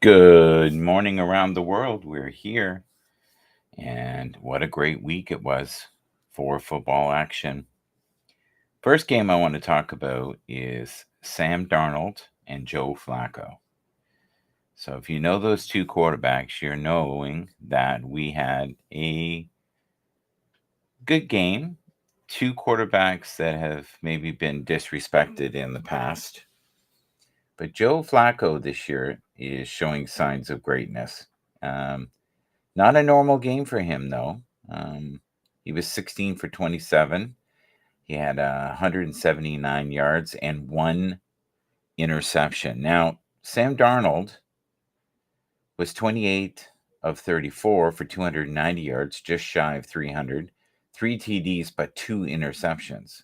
Good morning around the world. We're here, and what a great week it was for football action. First game I want to talk about is Sam Darnold and Joe Flacco. So, if you know those two quarterbacks, you're knowing that we had a good game. Two quarterbacks that have maybe been disrespected in the past. But Joe Flacco this year is showing signs of greatness. Um, Not a normal game for him, though. He was 16 for 27. He had 179 yards and one interception. Now, Sam Darnold was 28 of 34 for 290 yards, just shy of 300, three TDs, but two interceptions.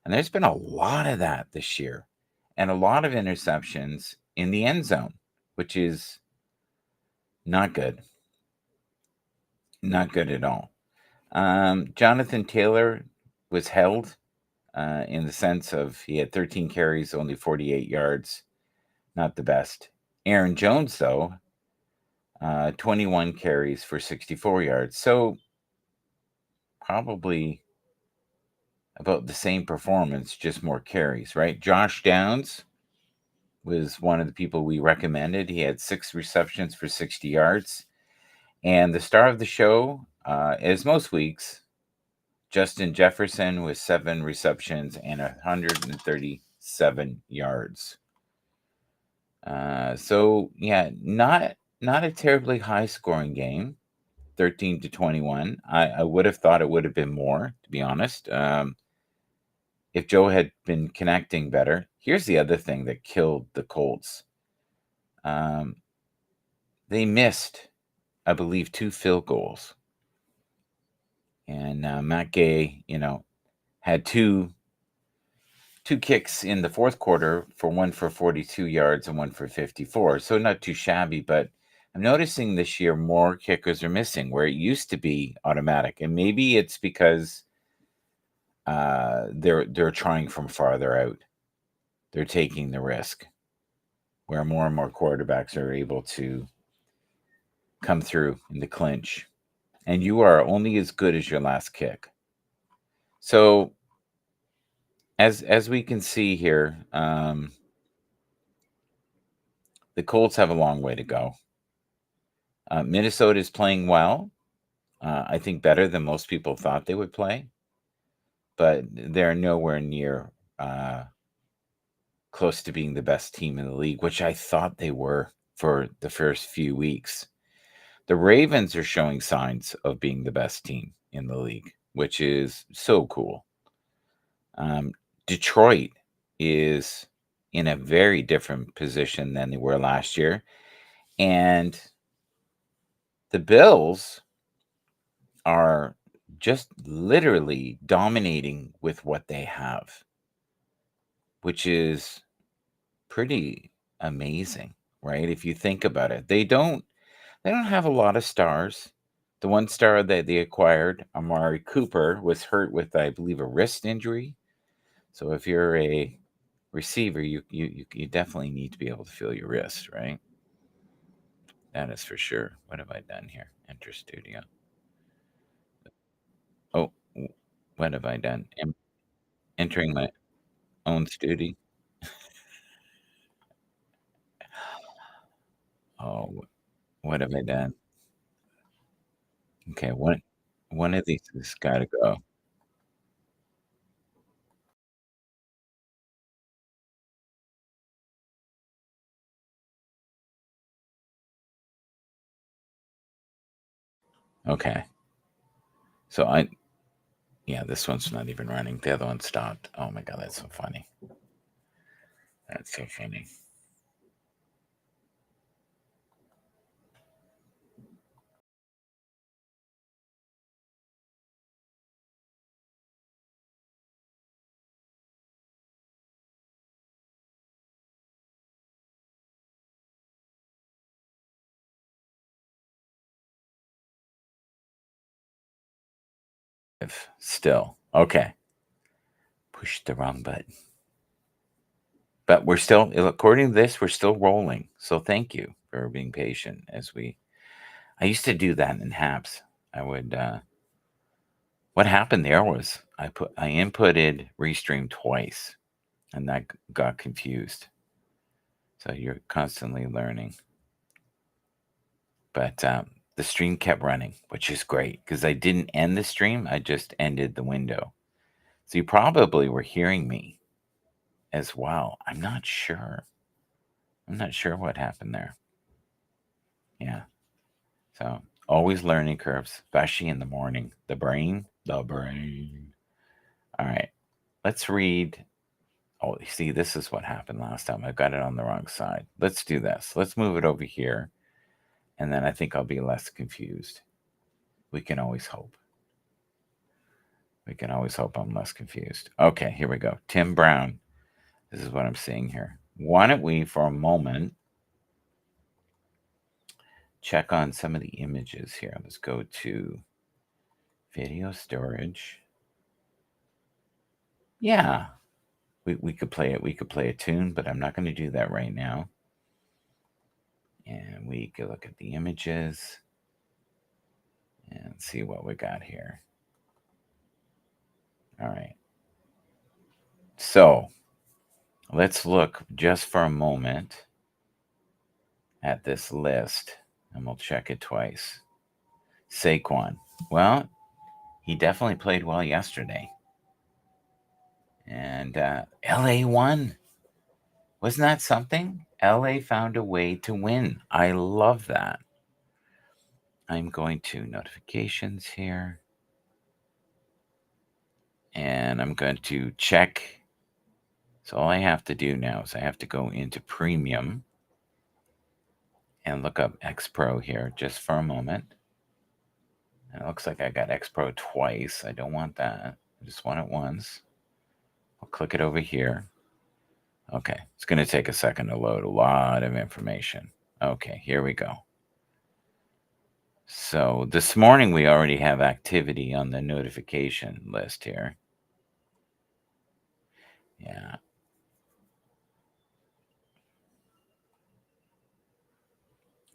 And there's been a lot of that this year, and a lot of interceptions in the end zone, which is not good. Not good at all. Jonathan Taylor was held in the sense of he had 13 carries, only 48 yards. Not the best. Aaron Jones, though, 21 carries for 64 yards. So probably about the same performance, just more carries, right? Josh Downs was one of the people we recommended. He had 6 receptions for 60 yards. And the star of the show, as most weeks, Justin Jefferson with 7 receptions and 137 yards. So yeah, not a terribly high scoring game, 13-21. I would have thought it would have been more, to be honest. If Joe had been connecting better. Here's the other thing that killed the Colts. Um, they missed, I believe, 2 field goals, and Matt Gay, had two kicks in the fourth quarter, for one for 42 yards and one for 54. So not too shabby, but I'm noticing this year more kickers are missing where it used to be automatic. And maybe it's because they're trying from farther out. They're taking the risk where more and more quarterbacks are able to come through in the clinch. And you are only as good as your last kick. So as we can see here, the Colts have a long way to go. Minnesota is playing well. I think better than most people thought they would play, but they're nowhere near close to being the best team in the league, which I thought they were for the first few weeks. The Ravens are showing signs of being the best team in the league, which is so cool. Detroit is in a very different position than they were last year. And the Bills are just literally dominating with what they have, which is pretty amazing, right? If you think about it, they don't have a lot of stars. The one star that they acquired, Amari Cooper, was hurt with, I believe, a wrist injury. So if you're a receiver, you definitely need to be able to feel your wrist, right? That is for sure. What have I done here? Enter studio. Oh, what have I done? Entering my own studio. Oh, what have I done? Okay, one of these has gotta go. Okay. So yeah, this one's not even running. The other one stopped. Oh my god, that's so funny. That's so funny. Still. Okay. Pushed the wrong button. But we're still, according to this, we're still rolling. So thank you. for being patient as I used to do that in Haps. I would, what happened there was I inputted Restream twice and that got confused. So you're constantly learning. But the stream kept running, which is great because I didn't end the stream. I just ended the window. So you probably were hearing me as well. I'm not sure. I'm not sure what happened there. Yeah. So always learning curves, especially in the morning. The brain. All right. Let's read. Oh, see, this is what happened last time. I got it on the wrong side. Let's do this. Let's move it over here. And then I think I'll be less confused. We can always hope. We can always hope I'm less confused. Okay, here we go. Tim Brown. This is what I'm seeing here. Why don't we, for a moment, check on some of the images here. Let's go to video storage. Yeah, we could play it. We could play a tune, but I'm not going to do that right now. And we could look at the images and see what we got here. All right. So let's look just for a moment at this list, and we'll check it twice. Saquon. Well, he definitely played well yesterday. And LA won. Wasn't that something? LA found a way to win. I love that. I'm going to notifications here. And I'm going to check. So all I have to do now is I have to go into premium and look up X Pro here just for a moment. And it looks like I got X Pro twice. I don't want that. I just want it once. I'll click it over here. Okay, it's going to take a second to load a lot of information. Okay, here we go. So this morning we already have activity on the notification list here. Yeah.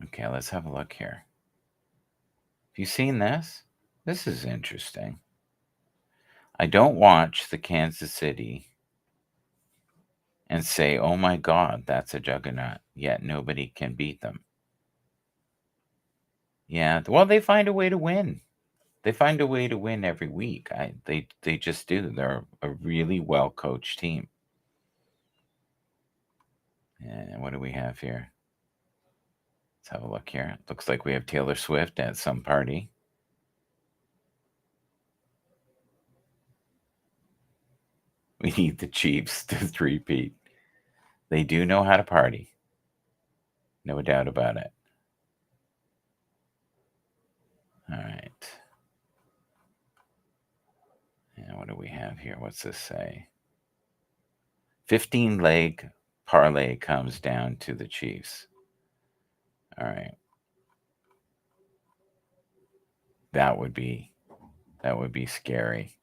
Okay, let's have a look here. Have you seen this? This is interesting. I don't watch the Kansas City and say, oh my God, that's a juggernaut, yet nobody can beat them. Yeah, well, they find a way to win. They find a way to win every week. They just do. They're a really well-coached team. And what do we have here? Let's have a look here. Looks like we have Taylor Swift at some party. We need the Chiefs to three-peat. They do know how to party. No doubt about it. All right. And what do we have here? What's this say? 15-leg parlay comes down to the Chiefs. All right. That would be scary.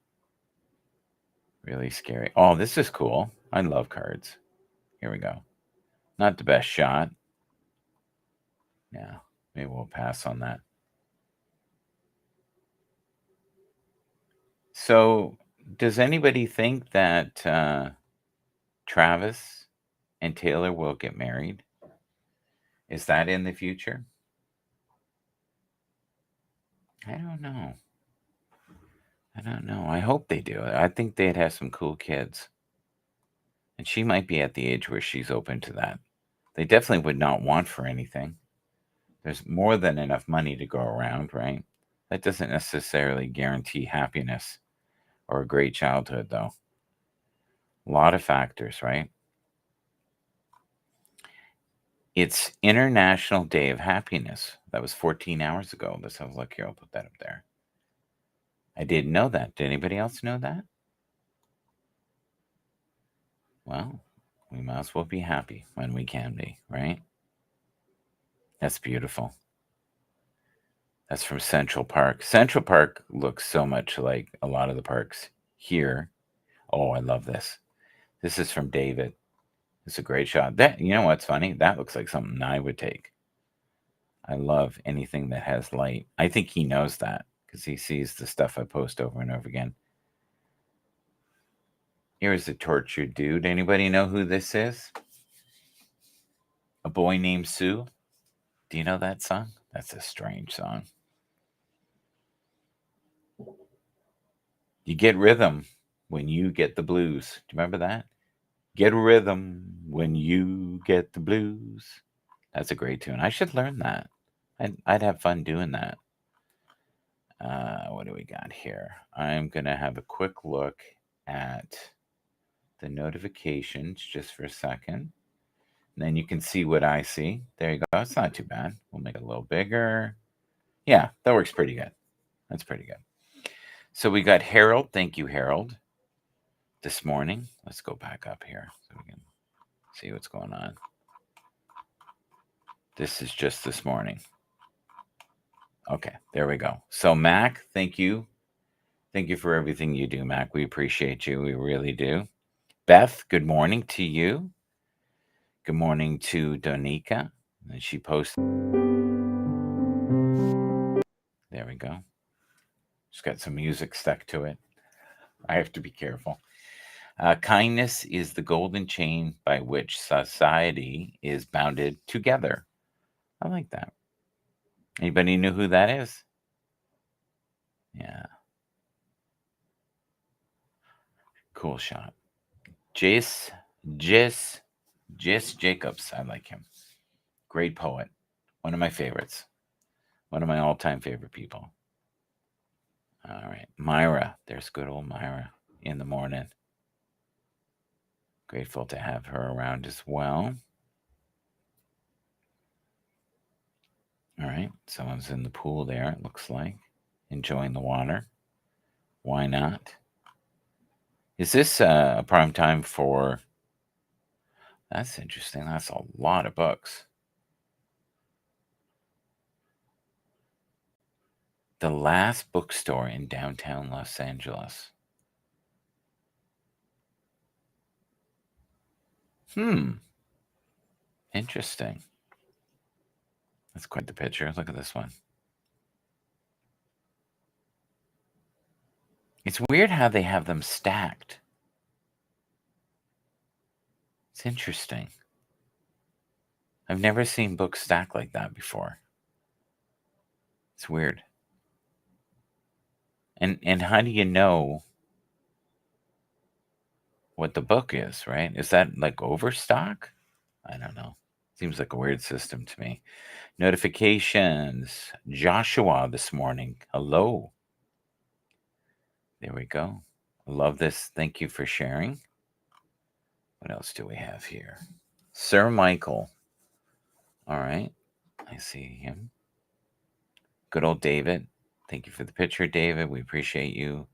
Really scary. Oh, this is cool. I love cards. Here we go. Not the best shot. Yeah, maybe we'll pass on that. So, does anybody think that Travis and Taylor will get married? Is that in the future? I don't know. I hope they do. I think they'd have some cool kids. And she might be at the age where she's open to that. They definitely would not want for anything. There's more than enough money to go around, right? That doesn't necessarily guarantee happiness or a great childhood, though. A lot of factors, right? It's International Day of Happiness. That was 14 hours ago. Let's have a look here. I'll put that up there. I didn't know that. Did anybody else know that? Well, we might as well be happy when we can be, right? That's beautiful. That's from Central Park. Central Park looks so much like a lot of the parks here. Oh, I love this. This is from David. It's a great shot. That, you know what's funny? That looks like something I would take. I love anything that has light. I think he knows that because he sees the stuff I post over and over again. Here's a tortured dude. Anybody know who this is? A Boy Named Sue. Do you know that song? That's a strange song. You get rhythm when you get the blues. Do you remember that? Get rhythm when you get the blues. That's a great tune. I should learn that. I'd have fun doing that. What do we got here? I'm going to have a quick look at the notifications just for a second. And then you can see what I see. There you go. It's not too bad. We'll make it a little bigger. Yeah, that works pretty good. That's pretty good. So we got Harold. Thank you, Harold. This morning. Let's go back up here so we can see what's going on. This is just this morning. Okay, there we go. So Mac, thank you. Thank you for everything you do, Mac. We appreciate you. We really do. Beth, good morning to you. Good morning to Donika. And she posted. There we go. Just got some music stuck to it. I have to be careful. Kindness is the golden chain by which society is bounded together. I like that. Anybody know who that is? Yeah. Cool shot. Jace Jacobs. I like him. Great poet. One of my favorites. One of my all-time favorite people. All right. Myra. There's good old Myra in the morning. Grateful to have her around as well. All right. Someone's in the pool there, it looks like. Enjoying the water. Why not? Is this a prime time for... That's interesting. That's a lot of books. The Last Bookstore in downtown Los Angeles. Interesting. That's quite the picture. Look at this one. It's weird how they have them stacked. It's interesting. I've never seen books stacked like that before. It's weird. And how do you know what the book is, right? Is that like overstock? I don't know. Seems like a weird system to me. Notifications. Joshua this morning. Hello. There we go. I love this. Thank you for sharing. What else do we have here? Sir Michael. All right. I see him. Good old David. Thank you for the picture, David. We appreciate you.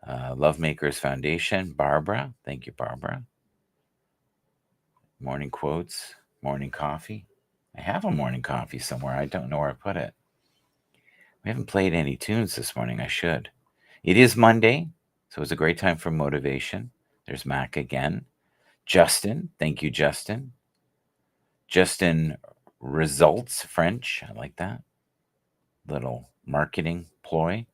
Lovemakers Foundation. Barbara. Thank you, Barbara. Morning quotes. Morning coffee. I have a morning coffee somewhere. I don't know where I put it. We haven't played any tunes this morning. I should. It is Monday, so it's a great time for motivation. There's Mac again. Justin. Thank you, Justin. Justin Results French. I like that. Little marketing ploy.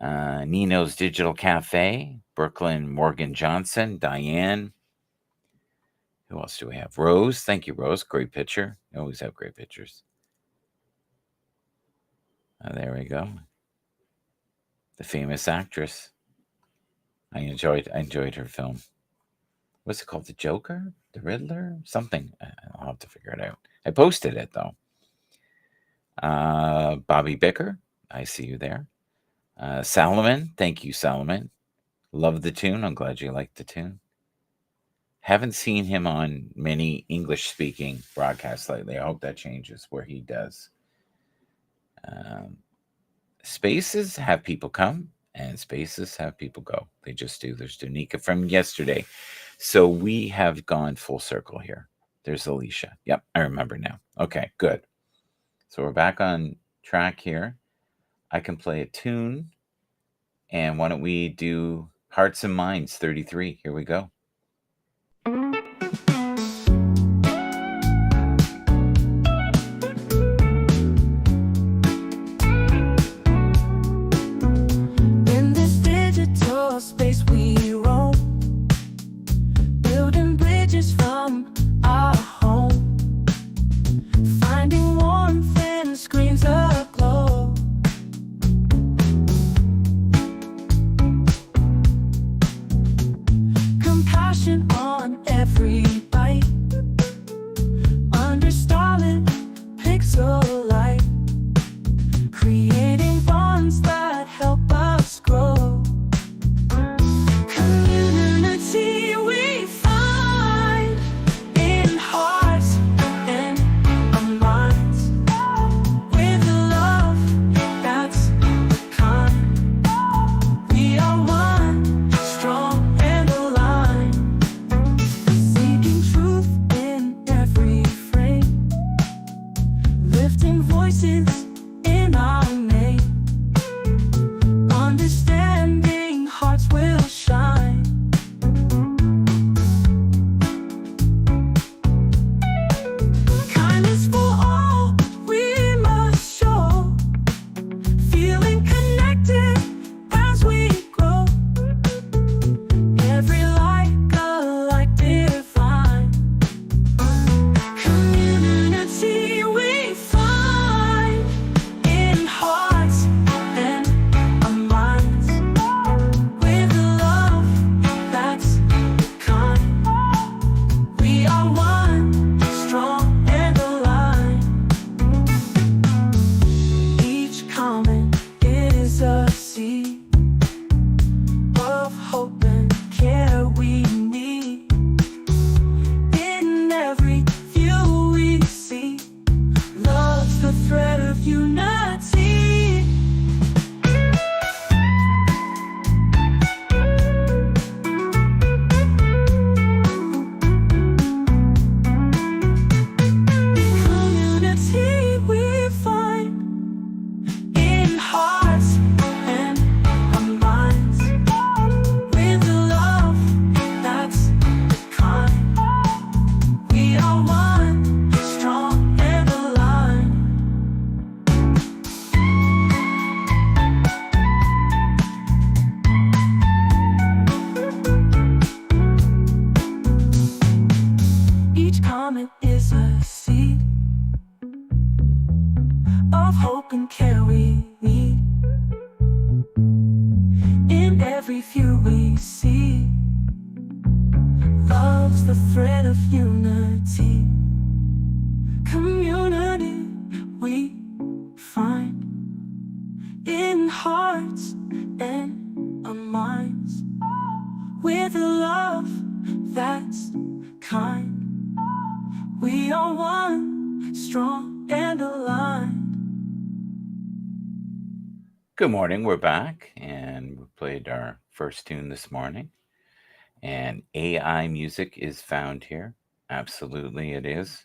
Nino's Digital Cafe. Brooklyn Morgan Johnson. Diane. Who else do we have? Rose. Thank you, Rose. Great picture. You always have great pictures. There we go. The famous actress. I enjoyed her film. What's it called? The Joker? The Riddler? Something. I'll have to figure it out. I posted it, though. Bobby Bicker. I see you there. Salomon. Thank you, Salomon. Love the tune. I'm glad you liked the tune. Haven't seen him on many English-speaking broadcasts lately. I hope that changes where he does. Spaces have people come, and spaces have people go. They just do. There's Danica from yesterday. So we have gone full circle here. There's Alicia. Yep, I remember now. Okay, good. So we're back on track here. I can play a tune. And why don't we do Hearts and Minds 33? Here we go. voices in our name. Understanding hearts will shine. Kindness for all we must show. Feeling connected as we grow. Every like a like divine. Community we find in hearts and our minds. With love that's kind. We are one, strong and aligned. Each comment is a seed of hope and care we need. In every view we see, love's the thread of unity. Community we find in hearts and our minds. With love that's kind. We are one, strong and aligned. Each comment is a seed of hope and care we need. In every view we see, love's the thread of unity. Community we find in hearts and our minds. With love that's kind. We are one, strong and aligned. Good morning. We're back and we played our first tune this morning. And AI music is found here. Absolutely, it is.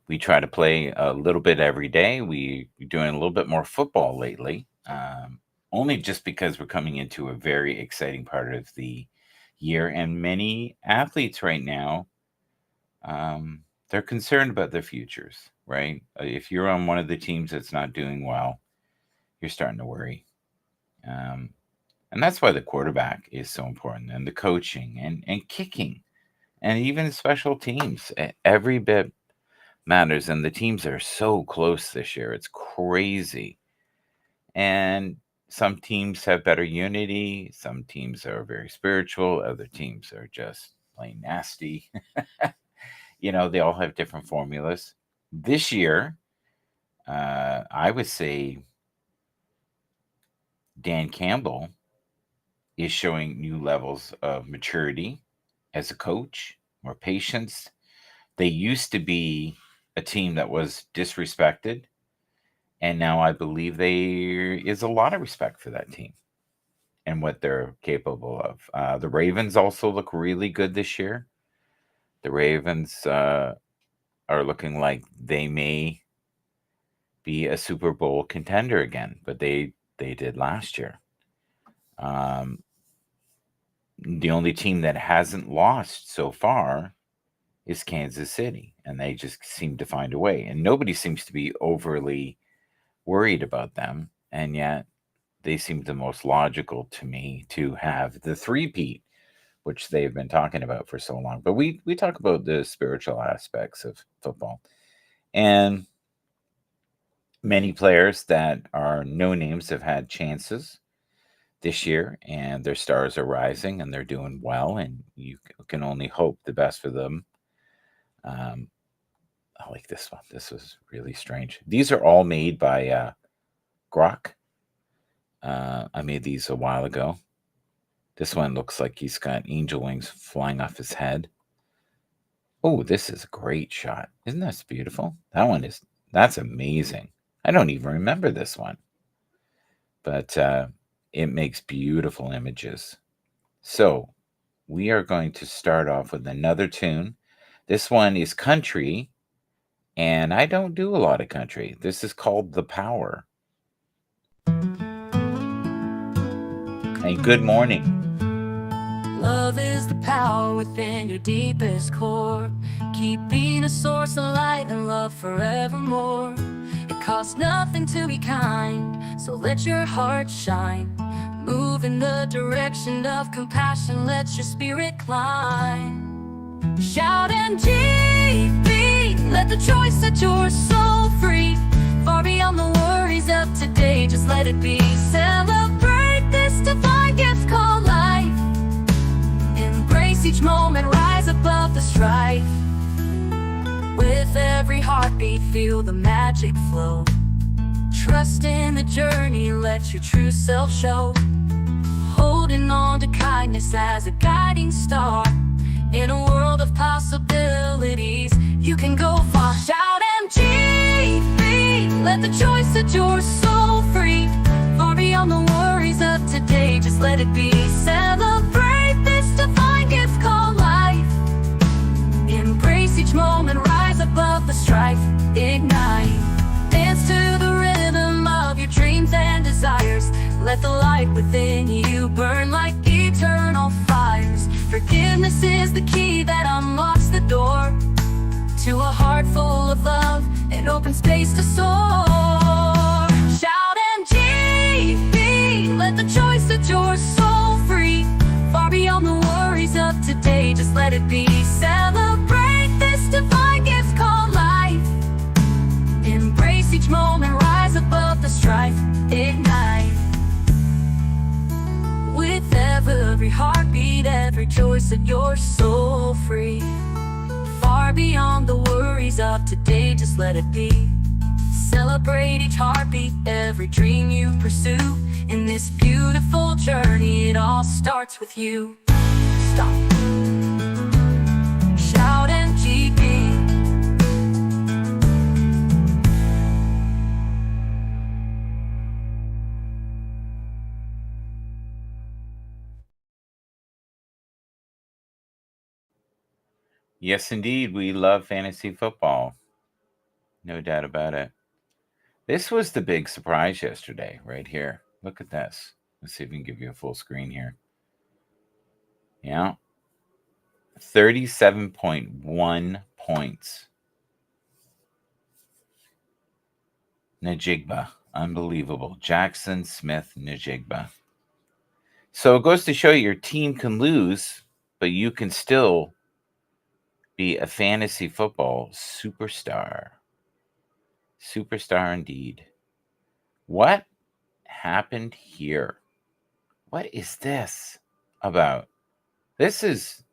We try to play a little bit every day. We're doing a little bit more football lately, only just because we're coming into a very exciting part of the year. And many athletes right now, they're concerned about their futures, right? If you're on one of the teams that's not doing well, you're starting to worry. And that's why the quarterback is so important, and the coaching and kicking and even special teams. Every bit matters, and the teams are so close this year. It's crazy. And some teams have better unity. Some teams are very spiritual. Other teams are just plain nasty. They all have different formulas. This year, I would say Dan Campbell is showing new levels of maturity as a coach, more patience. They used to be a team that was disrespected, and now I believe there is a lot of respect for that team and what they're capable of. The Ravens also look really good this year. The Ravens are looking like they may be a Super Bowl contender again, but they did last year. The only team that hasn't lost so far is Kansas City, and they just seem to find a way. And nobody seems to be overly worried about them, and yet they seem the most logical to me to have the three-peat, which they've been talking about for so long. But we talk about the spiritual aspects of football. And many players that are no names have had chances this year, and their stars are rising and they're doing well, and you can only hope the best for them. I like this one. This was really strange. These are all made by Grok. I made these a while ago. This one looks like he's got angel wings flying off his head. Oh, this is a great shot. Isn't that beautiful? That's amazing. I don't even remember this one. But it makes beautiful images. So we are going to start off with another tune. This one is country, And I don't do a lot of country. This is called The Power. And good morning. Love is the power within your deepest core. Keep being a source of light and love forevermore. It costs nothing to be kind, so let your heart shine. Move in the direction of compassion, let your spirit climb. Shout and GB, let the choice set your soul free. Far beyond the worries of today, just let it be. Celebrate this divine gift called life. Embrace each moment, rise above the strife. With every heartbeat, feel the magic flow. Trust in the journey, let your true self show. Holding on to kindness as a guiding star. In a world of possibilities, you can go far. Shout MGB, let the choice set your soul free. Far beyond the worries of today, just let it be. Celebrate this divine gift called life. Embrace each moment, rise above the strife. Ignite, dance to the rhythm of your dreams and desires. Let the light within you burn like eternal fires. Forgiveness is the key that unlocks the door to a heart full of love and open space to soar. Shout MGB, let the choice set your soul free. Far beyond the worries of today, just let it be. Celebrate this divine gift called life. Embrace each moment, rise above the strife. Ignite. With every heartbeat, every choice, set your soul free. Far beyond the worries of today, just let it be. Celebrate each heartbeat, every dream you pursue. In this beautiful journey, it all starts with you. Stop. Shout MGB. Yes, indeed, we love fantasy football. No doubt about it. This was the big surprise yesterday, right here. Look at this. Let's see if we can give you a full screen here. Yeah. 37.1 points. Najigba. Unbelievable. Jackson Smith Najigba. So it goes to show you your team can lose, but you can still be a fantasy football superstar. Superstar indeed. What happened here? What is this about? This is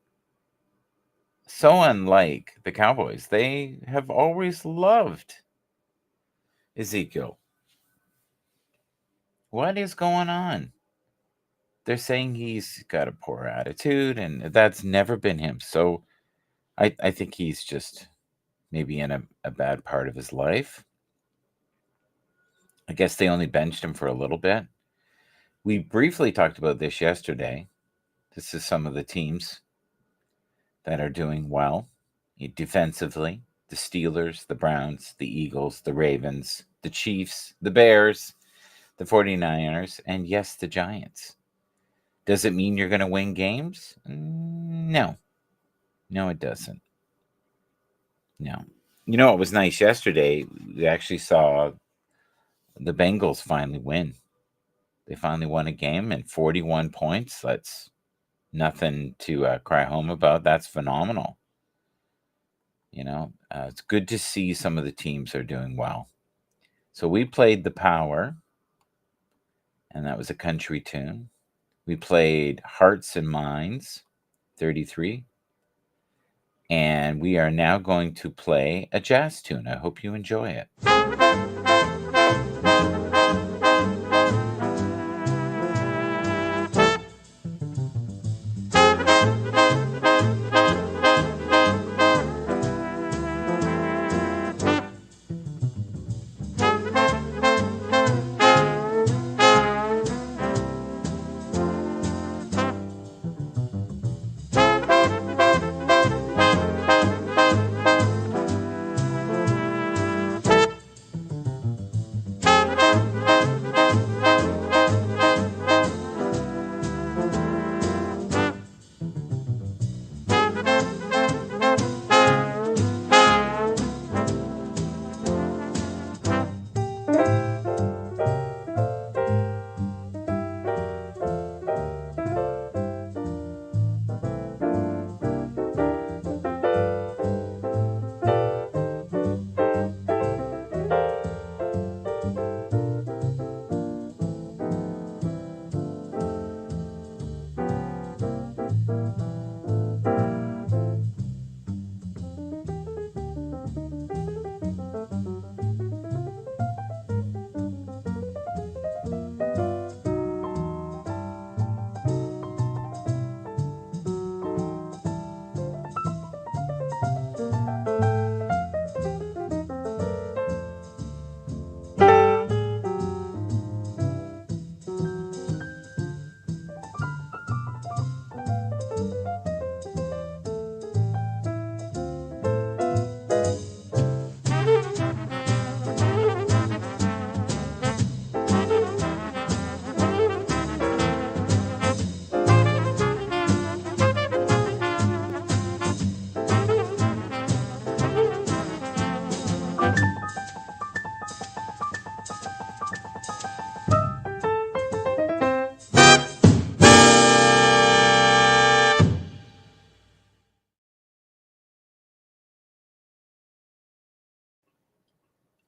so unlike the Cowboys. They have always loved Ezekiel. What is going on? They're saying he's got a poor attitude, and that's never been him. So I think he's just maybe in a bad part of his life. I guess they only benched him for a little bit. We briefly talked about this yesterday. This is some of the teams that are doing well defensively: the Steelers, the Browns, the Eagles, the Ravens, the Chiefs, the Bears, the 49ers, and yes, the Giants. Does it mean you're going to win games? No. No, it doesn't. No. You know what was nice yesterday? We actually saw the Bengals finally win. They finally won a game and 41 points. That's nothing to cry home about. That's phenomenal. It's good to see some of the teams are doing well. So we played The Power, and that was a country tune. We played Hearts and Minds, 33. And we are now going to play a jazz tune. I hope you enjoy it.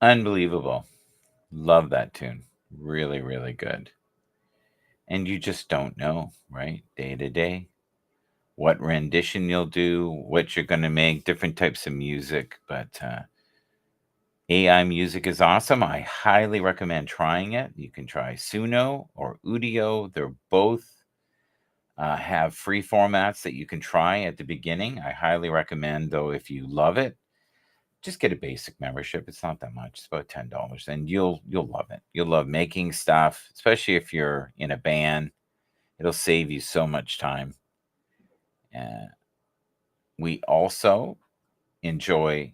Unbelievable. Love that tune. Really, really good. And you just don't know, right? Day to day, what rendition you'll do, what you're going to make, different types of music. But AI music is awesome. I highly recommend trying it. You can try Suno or Udio. They're both have free formats that you can try at the beginning. I highly recommend, though, if you love it, just get a basic membership. It's not that much. It's about $10, and you'll love it. You'll love making stuff, especially if you're in a band. It'll save you so much time. Uh, we also enjoy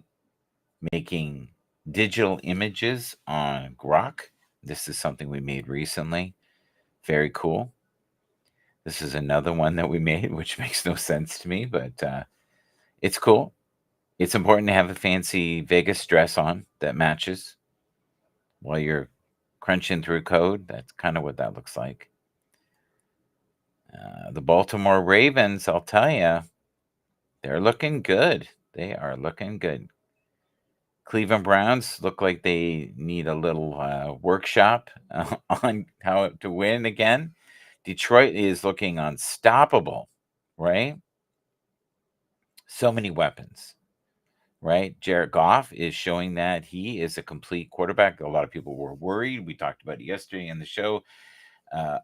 making digital images on Grok. This is something we made recently. Very cool. This is another one that we made, which makes no sense to me, but it's cool. It's important to have a fancy Vegas dress on that matches while you're crunching through code. That's kind of what that looks like. The Baltimore Ravens, I'll tell you, they're looking good. They are looking good. Cleveland Browns look like they need a little workshop on how to win again. Detroit is looking unstoppable, right? So many weapons, right? Jared Goff is showing that he is a complete quarterback. A lot of people were worried. We talked about it yesterday in the show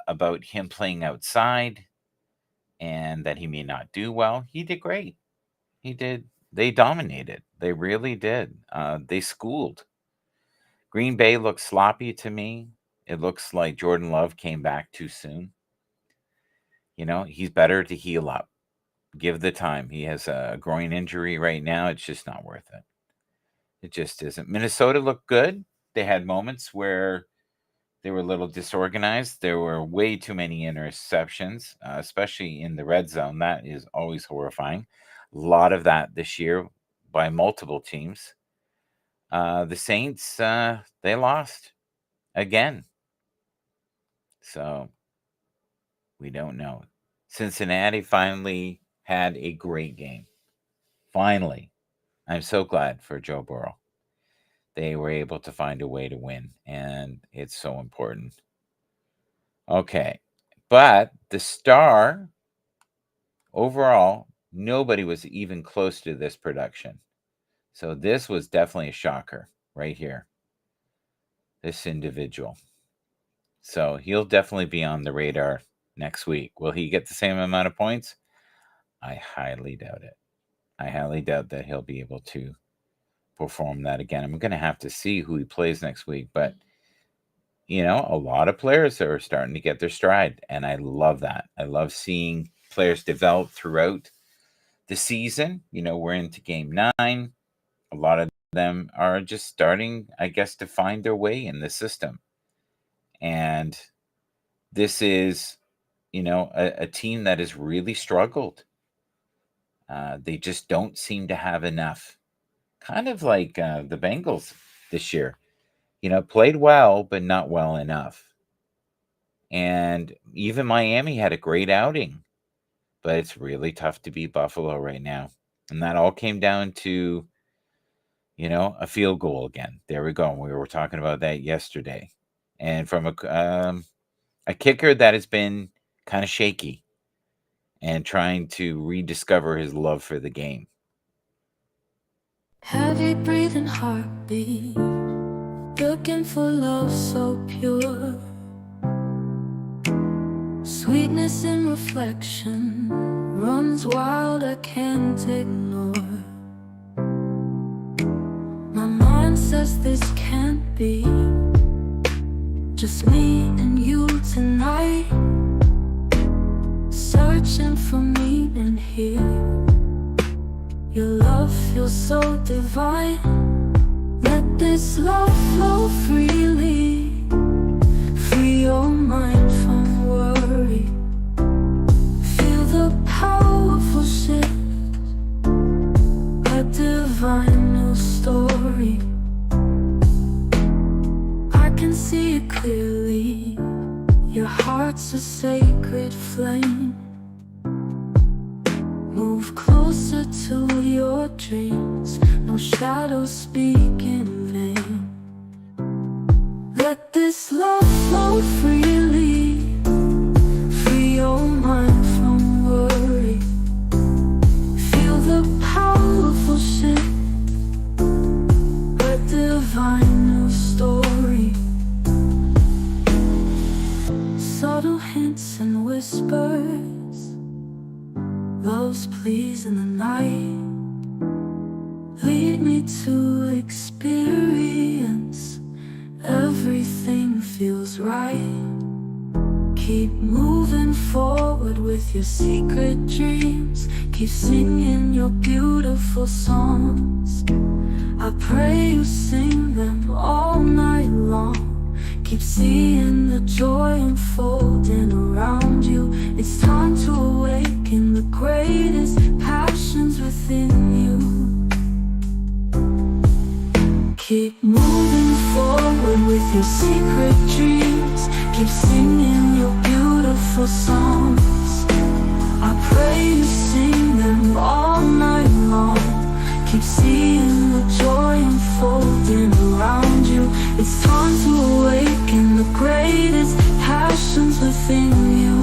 about him playing outside and that he may not do well. He did great. He did. They dominated. They really did. They schooled. Green Bay looks sloppy to me. It looks like Jordan Love came back too soon. You know, he's better to heal up. Give the time. He has a groin injury right now. It's just not worth it. It just isn't. Minnesota looked good. They had moments where they were a little disorganized. There were way too many interceptions, especially in the red zone. That is always horrifying. A lot of that this year by multiple teams. The Saints, they lost again. So we don't know. Cincinnati finally had a great game. Finally. I'm so glad for Joe Burrow. They were able to find a way to win, and it's so important. Okay. But the star, overall, nobody was even close to this production. So this was definitely a shocker right here. This individual. So he'll definitely be on the radar next week. Will he get the same amount of points? I highly doubt it. I highly doubt that he'll be able to perform that again. I'm going to have to see who he plays next week. But, you know, a lot of players are starting to get their stride. And I love that. I love seeing players develop throughout the season. You know, we're into game 9. A lot of them are just starting, I guess, to find their way in the system. And this is, you know, a team that has really struggled. They just don't seem to have enough. Kind of like the Bengals this year. You know, played well, but not well enough. And even Miami had a great outing. But it's really tough to beat Buffalo right now. And that all came down to, you know, a field goal again. There we go. We were talking about that yesterday. And from a kicker that has been kind of shaky and trying to rediscover his love for the game. Heavy breathing heartbeat, looking for love so pure. Sweetness in reflection runs wild, I can't ignore. My mind says this can't be just me and you tonight, searching for meaning here. Your love feels so divine. Let this love flow freely. Free your mind from worry. Feel the powerful shift. A divine new story. I can see it clearly. Your heart's a sacred flame. Move closer to your dreams. No shadows speak in vain. Keep moving forward with your secret dreams. Keep singing your beautiful songs. I pray you sing them all night long. Keep seeing the joy unfolding around you. It's time to awaken the greatest passions within you. Keep moving forward with your secret dreams. Keep singing your beautiful songs. I pray you sing them all night long. Keep seeing the joy unfolding around you. It's time to awaken the greatest passions within you.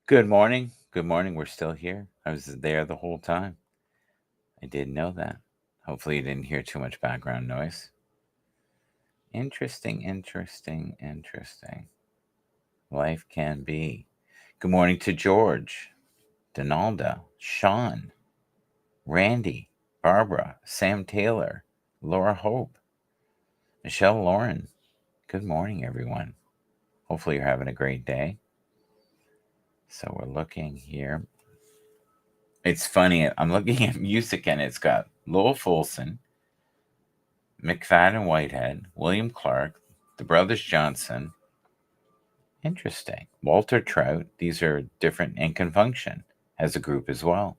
Good morning. Good morning. We're still here. I was there the whole time. I didn't know that. Hopefully, you didn't hear too much background noise. Interesting, interesting, interesting. Life can be. Good morning to George, Donalda, Sean, Randy, Barbara, Sam Taylor, Laura Hope, Michelle Lauren. Good morning, everyone. Hopefully, you're having a great day. So, we're looking here. It's funny, I'm looking at music and it's got Lowell Fulson, McFadden Whitehead, William Clark, the Brothers Johnson. Interesting. Walter Trout. These are different and can function as a group as well.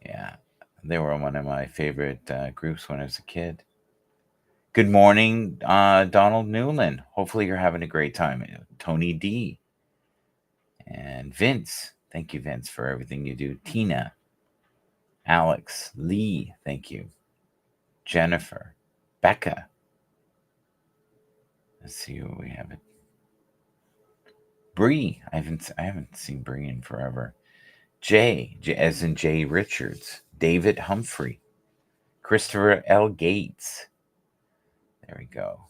Yeah, they were one of my favorite groups when I was a kid. Good morning, Donald Newland. Hopefully you're having a great time. Tony D. And Vince. Thank you, Vince, for everything you do. Tina. Alex. Lee. Thank you. Jennifer. Becca. Let's see what we have. Bree. I haven't seen Bree in forever. Jay, as in Jay Richards. David Humphrey. Christopher L. Gates. There we go.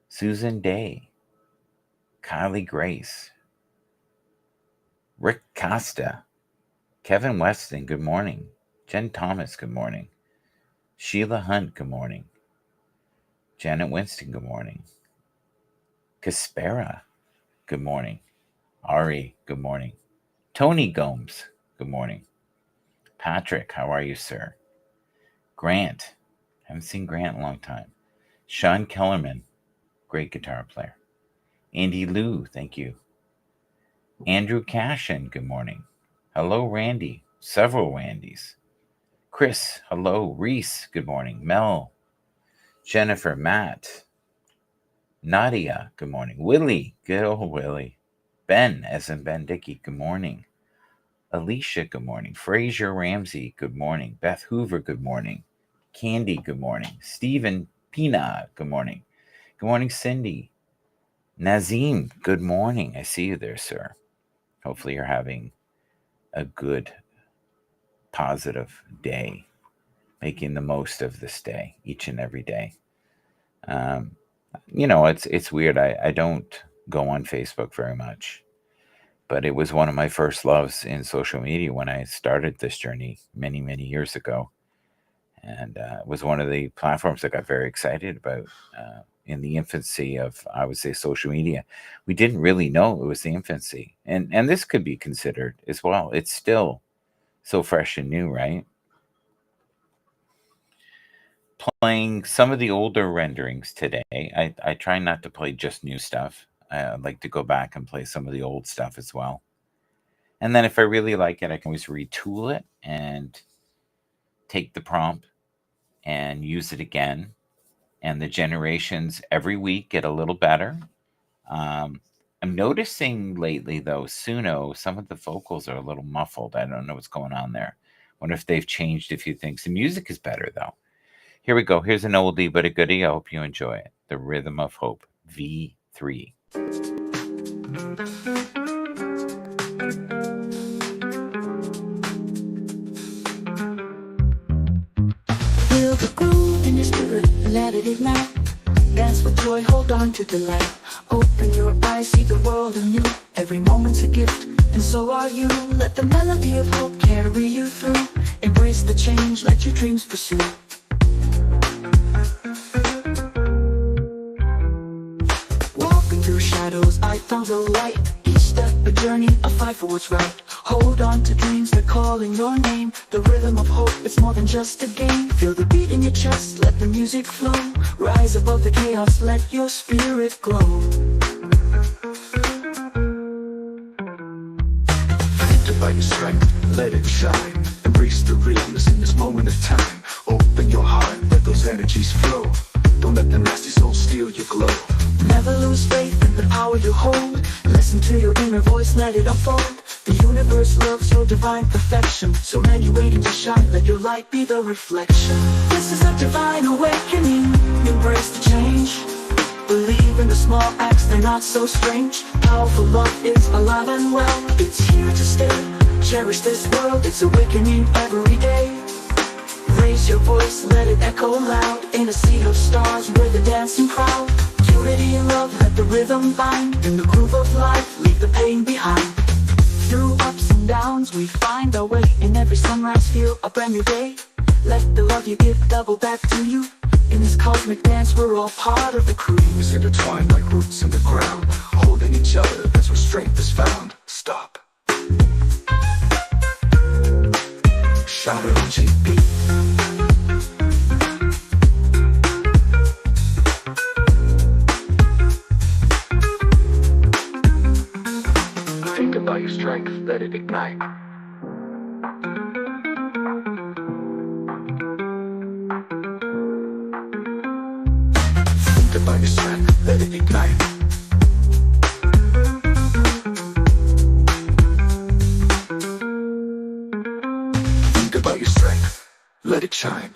Susan Day. Kylie Grace. Rick Costa. Kevin Weston, good morning. Jen Thomas, good morning. Sheila Hunt, good morning. Janet Winston, good morning. Kaspera, good morning. Ari, good morning. Tony Gomes, good morning. Patrick, how are you, sir? Grant, haven't seen Grant in a long time. Sean Kellerman, great guitar player. Andy Lou, thank you. Andrew Cashin, good morning. Hello, Randy. Several Randys. Chris, hello. Reese, good morning. Mel, Jennifer, Matt, Nadia, good morning. Willie, good old Willie. Ben, as in Ben Dickey, good morning. Alicia, good morning. Fraser Ramsey, good morning. Beth Hoover, good morning. Candy, good morning. Stephen Pina, good morning. Good morning, Cindy. Nazim, good morning. I see you there, sir. Hopefully you're having a good, positive day, making the most of this day, each and every day. It's weird. I don't go on Facebook very much, but it was one of my first loves in social media when I started this journey many, many years ago. And it was one of the platforms I got very excited about in the infancy of, I would say, social media. We didn't really know it was the infancy. And this could be considered as well. It's still so fresh and new, right? Playing some of the older renderings today. I try not to play just new stuff. I like to go back and play some of the old stuff as well. And then if I really like it, I can always retool it and take the prompt and use it again. And the generations every week get a little better. I'm noticing lately, though, Suno, some of the vocals are a little muffled. I don't know what's going on there. Wonder if they've changed a few things. The music is better, though. Here we go. Here's an oldie but a goodie. I hope you enjoy it. The Rhythm of Hope, V3. Feel the groove in your spirit, let it ignite. Dance with joy, hold on to the light. Open your eyes, see the world anew. Every moment's a gift, and so are you. Let the melody of hope carry you through. Embrace the change, let your dreams pursue. Walking through shadows, I found the light. Each step a journey, a fight for what's right. Hold on to dreams, they're calling your name. The rhythm of hope, it's more than just a game. Feel the beat in your chest, let the music flow. Rise above the chaos, let your spirit glow. Lifted by your strength, let it shine. Embrace the realness in this moment of time. Open your heart, let those energies flow. Don't let the nasty soul steal your glow. Never lose faith in the power you hold. Listen to your inner voice, let it unfold. The universe loves your divine perfection. So many waiting to shine, let your light be the reflection. This is a divine awakening. Embrace the change. Believe in the small acts, they're not so strange. Powerful love is alive and well. It's here to stay. Cherish this world, it's awakening every day. Raise your voice, let it echo loud. In a sea of stars, we're the dancing crowd. Unity and love, let the rhythm bind. In the groove of life, leave the pain behind. Through ups and downs, we find our way. In every sunrise, feel a brand new day. Let the love you give double back to you. In this cosmic dance, we're all part of the crew. Dreams intertwined like roots in the ground. Holding each other, that's where strength is found. Stop. Shadow JP. Think about your strength, let it ignite. Think about your strength, let it ignite. Think about your strength, let it shine.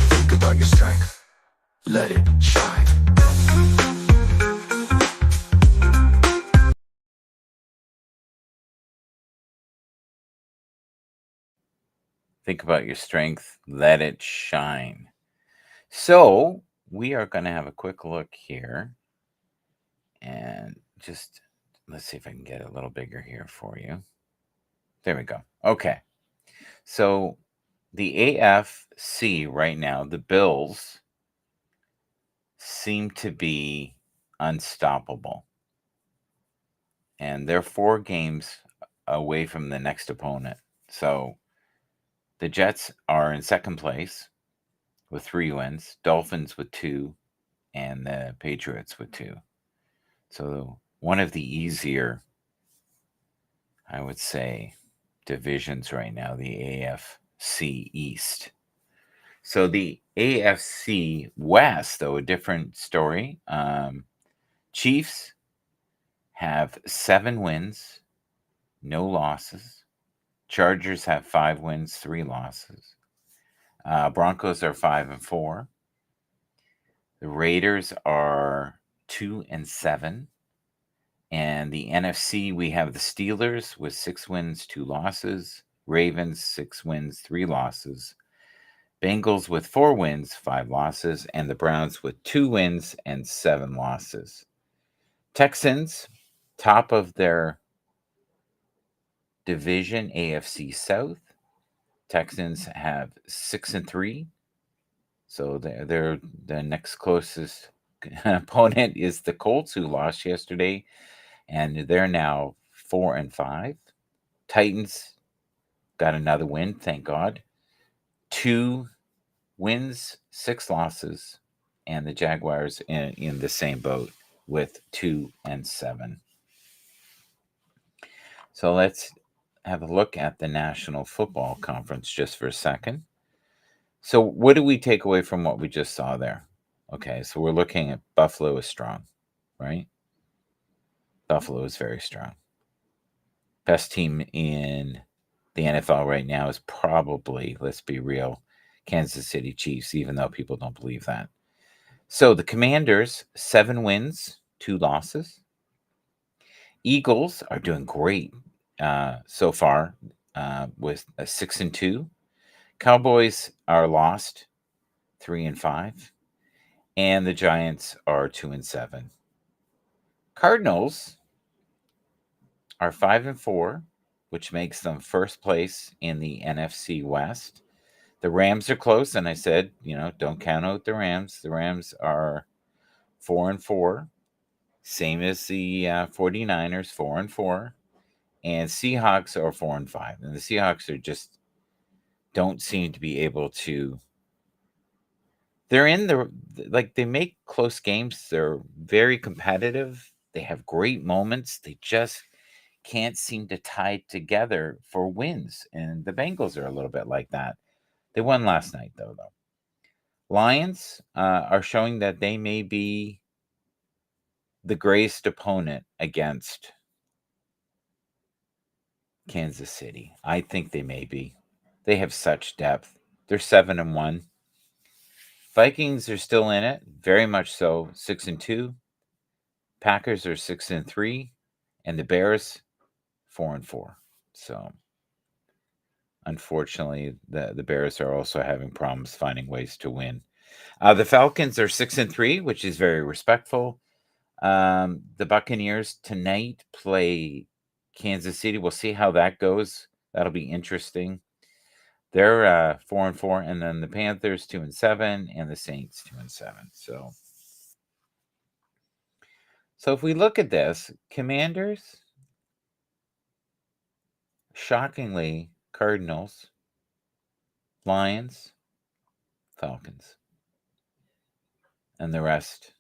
Think about your strength, let it shine. Think about your strength, let it shine. So, we are going to have a quick look here and just let's see if I can get it a little bigger here for you. There we go. Okay. So, the AFC right now, the Bills seem to be unstoppable. And they're 4 games away from the next opponent. So, the Jets are in second place with 3 wins, Dolphins with 2, and the Patriots with 2. So one of the easier, I would say, divisions right now, the AFC East. So the AFC West, though, a different story. Chiefs have 7 wins, no losses. Chargers have 5 wins, 3 losses. Broncos are 5-4. The Raiders are 2-7. And the NFC, we have the Steelers with 6 wins, 2 losses. Ravens, 6 wins, 3 losses. Bengals with 4 wins, 5 losses. And the Browns with 2 wins and 7 losses. Texans, top of their division, AFC South. Texans have 6-3. So they're the next closest opponent is the Colts, who lost yesterday, and they're now 4-5. Titans got another win, thank God. 2 wins, 6 losses, and the Jaguars in the same boat with 2-7. So let's have a look at the National Football Conference just for a second. So what do we take away from what we just saw there? Okay, so we're looking at Buffalo is strong, right? Buffalo is very strong. Best team in the NFL right now is probably, let's be real, Kansas City Chiefs, even though people don't believe that. So the Commanders, 7 wins, 2 losses. Eagles are doing great so far with a 6-2. Cowboys are lost, 3-5, and the Giants are 2-7. Cardinals are 5-4, which makes them first place in the NFC West. The Rams are close, and I said, don't count out the Rams. The Rams are 4-4, same as the 49ers, 4-4, and Seahawks are 4-5. And the Seahawks are just don't seem to be able to. They're in they make close games. They're very competitive. They have great moments. They just can't seem to tie together for wins. And the Bengals are a little bit like that. They won last night, though. Lions are showing that they may be the greatest opponent against Kansas City. I think they may be. They have such depth. They're 7-1. Vikings are still in it, very much so, 6-2. Packers are 6-3, and the Bears 4-4. So, unfortunately, the Bears are also having problems finding ways to win. The Falcons are 6-3, which is very respectful. The Buccaneers tonight play Kansas City. We'll see how that goes. That'll be interesting. They're 4-4, and then the Panthers 2-7, and the Saints 2-7. So if we look at this, Commanders, shockingly, Cardinals, Lions, Falcons, and the rest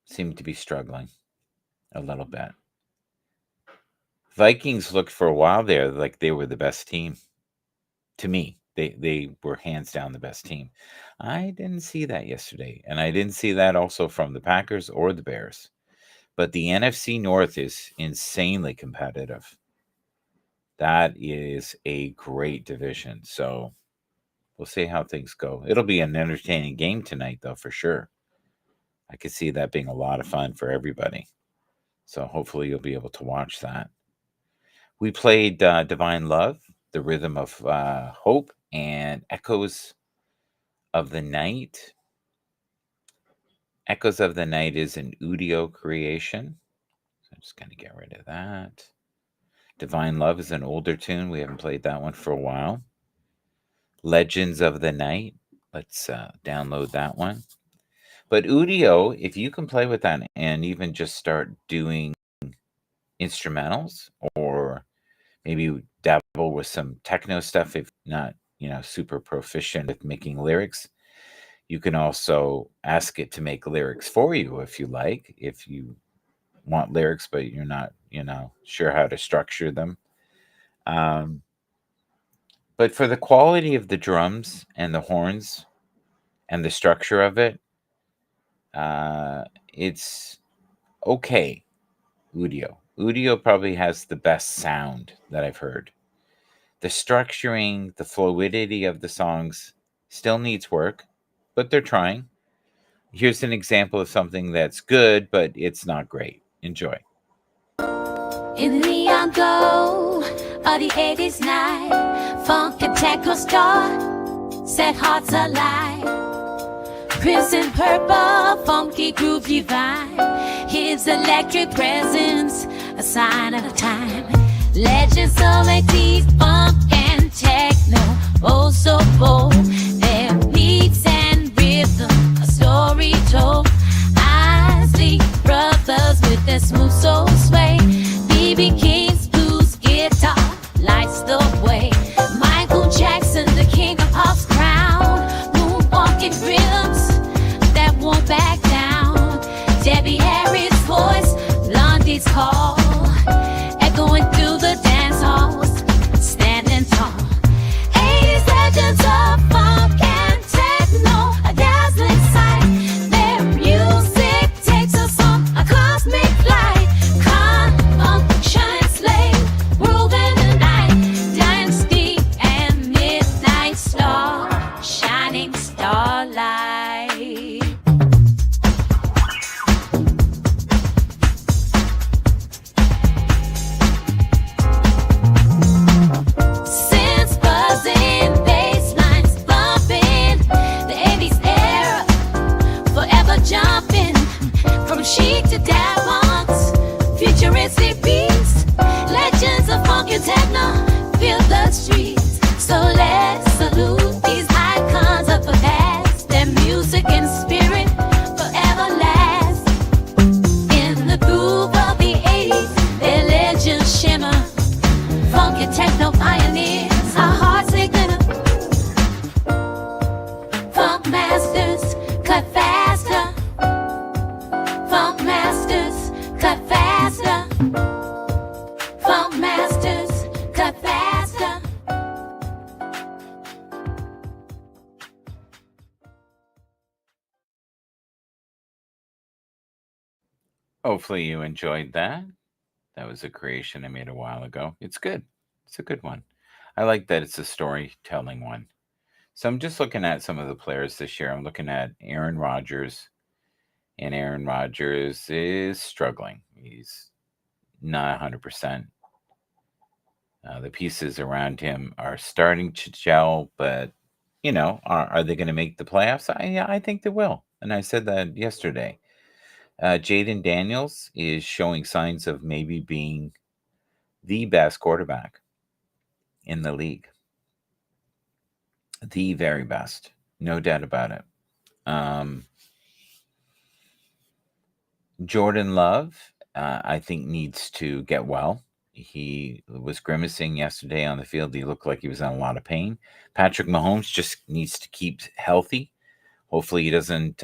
seem to be struggling a little bit. Vikings looked for a while there like they were the best team. To me, they were hands down the best team. I didn't see that yesterday, and I didn't see that also from the Packers or the Bears. But the NFC North is insanely competitive. That is a great division. So we'll see how things go. It'll be an entertaining game tonight, though, for sure. I could see that being a lot of fun for everybody. So hopefully you'll be able to watch that. We played Divine Love, the Rhythm of Hope, and Echoes of the Night. Echoes of the Night is an Udio creation. So I'm just going to get rid of that. Divine Love is an older tune. We haven't played that one for a while. Legends of the Night. Let's download that one. But Udio, if you can play with that and even just start doing instrumentals, or maybe dabble with some techno stuff if not, super proficient with making lyrics. You can also ask it to make lyrics for you if you like, if you want lyrics, but you're not, sure how to structure them. But for the quality of the drums and the horns and the structure of it, it's okay. Udio probably has the best sound that I've heard. The structuring, the fluidity of the songs still needs work, but they're trying. Here's an example of something that's good, but it's not great. Enjoy. In the neon glow of the 80s night, funk and techno star set hearts alight. Crimson purple, funky groove divine. His electric presence, a sign of the time. Legends of 80s funk and techno, oh so bold. Their beats and rhythm, a story told. Isley brothers with their smooth soul sway. B.B. King's blues guitar lights the way. Michael Jackson, the king of pop's crown. Moonwalking rhythms that won't back down. Debbie Harry's voice, Blondie's call, echoing through the dance hall. the streets. So let's salute these icons of the past. Their music and spirit forever last. In the groove of the 80s, their legends shimmer. Funky techno pioneers, our hearts they glimmer. Funk masters, cut faster. Funk masters, cut faster. Funk masters, cut faster. Hopefully you enjoyed that. That was a creation I made a while ago. It's good. It's a good one. I like that it's a storytelling one. So I'm just looking at some of the players this year. I'm looking at Aaron Rodgers, and Aaron Rodgers is struggling. He's not 100%. The pieces around him are starting to gel, but are they going to make the playoffs? I think they will, and I said that yesterday. Jaden Daniels is showing signs of maybe being the best quarterback in the league, the very best, no doubt about it. Um, Jordan Love, I think, needs to get well. He was grimacing yesterday on the field. He looked like he was in a lot of pain. Patrick Mahomes just needs to keep healthy. Hopefully, he doesn't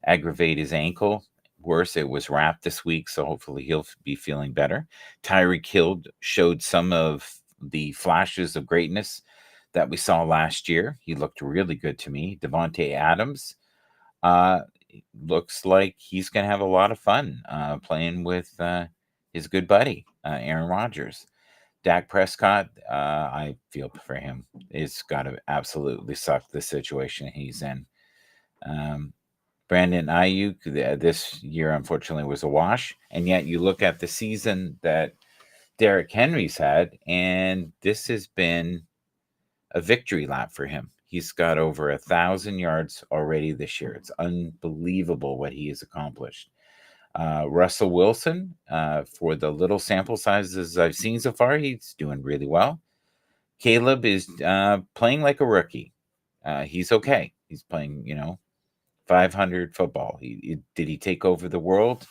aggravate his ankle. Worse, it was wrapped this week, so hopefully he'll be feeling better. Tyreek Hill showed some of the flashes of greatness that we saw last year. He looked really good to me. Devontae Adams uh, looks like he's going to have a lot of fun playing with his good buddy, Aaron Rodgers. Dak Prescott, I feel for him. It's got to absolutely suck the situation he's in. Um, Brandon Ayuk this year, unfortunately, was a wash. And yet you look at the season that Derrick Henry's had, and this has been a victory lap for him. He's got over 1,000 yards already this year. It's unbelievable what he has accomplished. Russell Wilson, for the little sample sizes I've seen so far, he's doing really well. Caleb is playing like a rookie. He's okay. He's playing, 500 football. Did he take over the world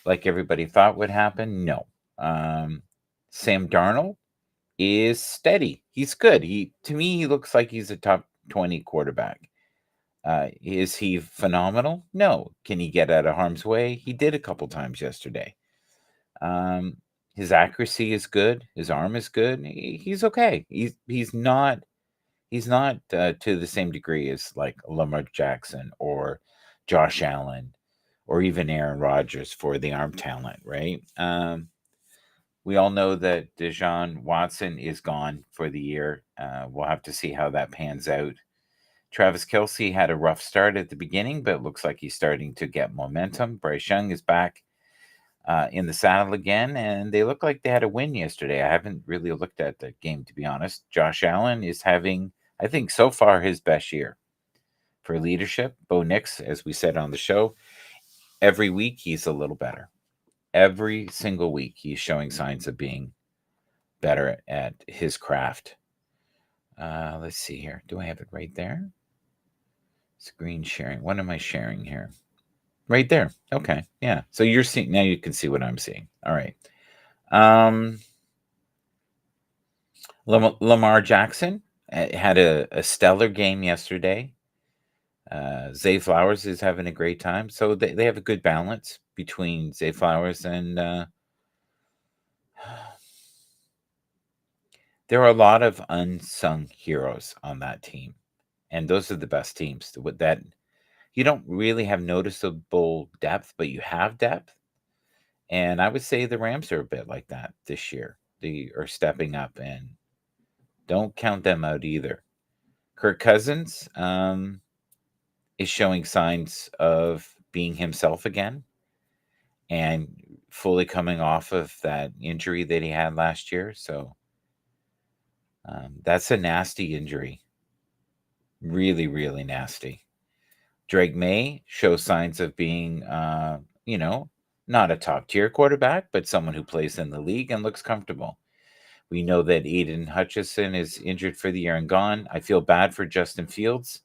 like everybody thought would happen? No. Sam Darnold is steady. He's good. To me, he looks like he's a top 20 quarterback. Is he phenomenal? No. Can he get out of harm's way? He did a couple times yesterday. His accuracy is good. His arm is good. He's okay. He's not to the same degree as like Lamar Jackson or Josh Allen or even Aaron Rodgers for the arm talent, right? We all know that Deshaun Watson is gone for the year. We'll have to see how that pans out. Travis Kelce had a rough start at the beginning, but it looks like he's starting to get momentum. Bryce Young is back in the saddle again, and they look like they had a win yesterday. I haven't really looked at the game, to be honest. Josh Allen is having, I think, so far his best year for leadership. Bo Nix, as we said on the show, every week he's a little better. Every single week he's showing signs of being better at his craft. Let's see here. Do I have it right there? Screen sharing. What am I sharing here? Right there. Okay. Yeah. So you're seeing, now you can see what I'm seeing. All right. Lamar Jackson had a stellar game yesterday. Zay Flowers is having a great time. So they have a good balance between Zay Flowers and there are a lot of unsung heroes on that team. And those are the best teams. That you don't really have noticeable depth, but you have depth. And I would say the Rams are a bit like that this year. They are stepping up, and don't count them out either. Kirk Cousins is showing signs of being himself again and fully coming off of that injury that he had last year. So that's a nasty injury. Really, really nasty. Drake May shows signs of being, not a top tier quarterback, but someone who plays in the league and looks comfortable. We know that Aiden Hutchison is injured for the year and gone. I feel bad for Justin Fields.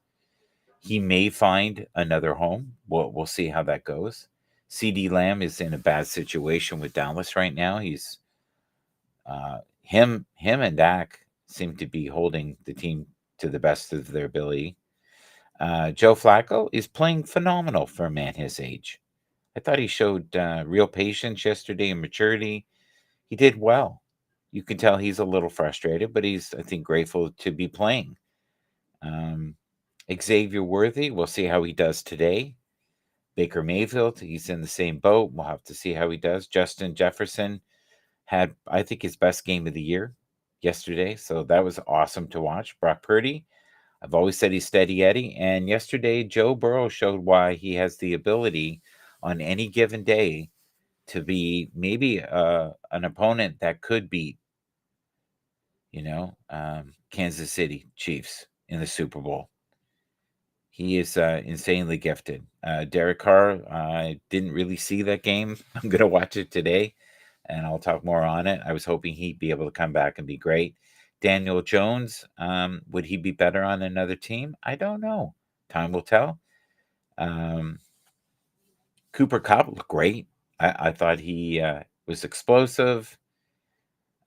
He may find another home. We'll see how that goes. CD Lamb is in a bad situation with Dallas right now. He's him and Dak seem to be holding the team to the best of their ability. Joe Flacco is playing phenomenal for a man his age. I thought he showed real patience yesterday and maturity. He did well. You can tell he's a little frustrated, but he's, I think, grateful to be playing. Xavier Worthy, we'll see how he does today. Baker Mayfield, he's in the same boat. We'll have to see how he does. Justin Jefferson had, I think, his best game of the year yesterday, so that was awesome to watch. Brock Purdy, I've always said he's steady Eddie, and yesterday Joe Burrow showed why he has the ability on any given day to be maybe an opponent that could beat, Kansas City Chiefs in the Super Bowl. He is insanely gifted. Derek Carr, I didn't really see that game. I'm going to watch it today, and I'll talk more on it. I was hoping he'd be able to come back and be great. Daniel Jones, would he be better on another team? I don't know. Time will tell. Cooper Kupp looked great. I thought he was explosive.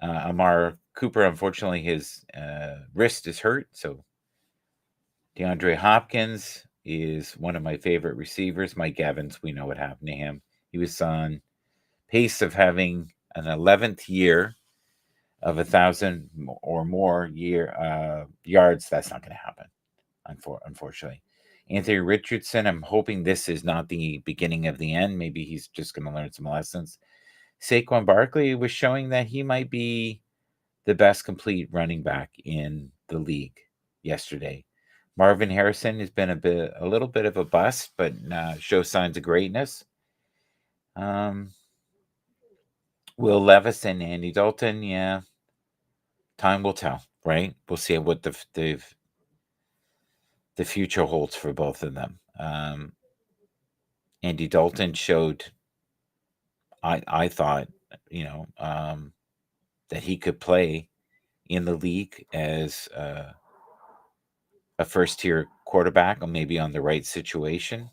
Amar Cooper, unfortunately, his wrist is hurt, so DeAndre Hopkins is one of my favorite receivers. Mike Evans, we know what happened to him. He was on pace of having an 11th year of 1,000 or more yards. That's not going to happen, unfortunately. Anthony Richardson, I'm hoping this is not the beginning of the end. Maybe he's just going to learn some lessons. Saquon Barkley was showing that he might be the best complete running back in the league yesterday. Marvin Harrison has been a little bit of a bust, but shows signs of greatness. Will Levis and Andy Dalton, yeah, time will tell, right? We'll see what the future holds for both of them. Andy Dalton showed, I thought, that he could play in the league as a first-tier quarterback, or maybe on the right situation.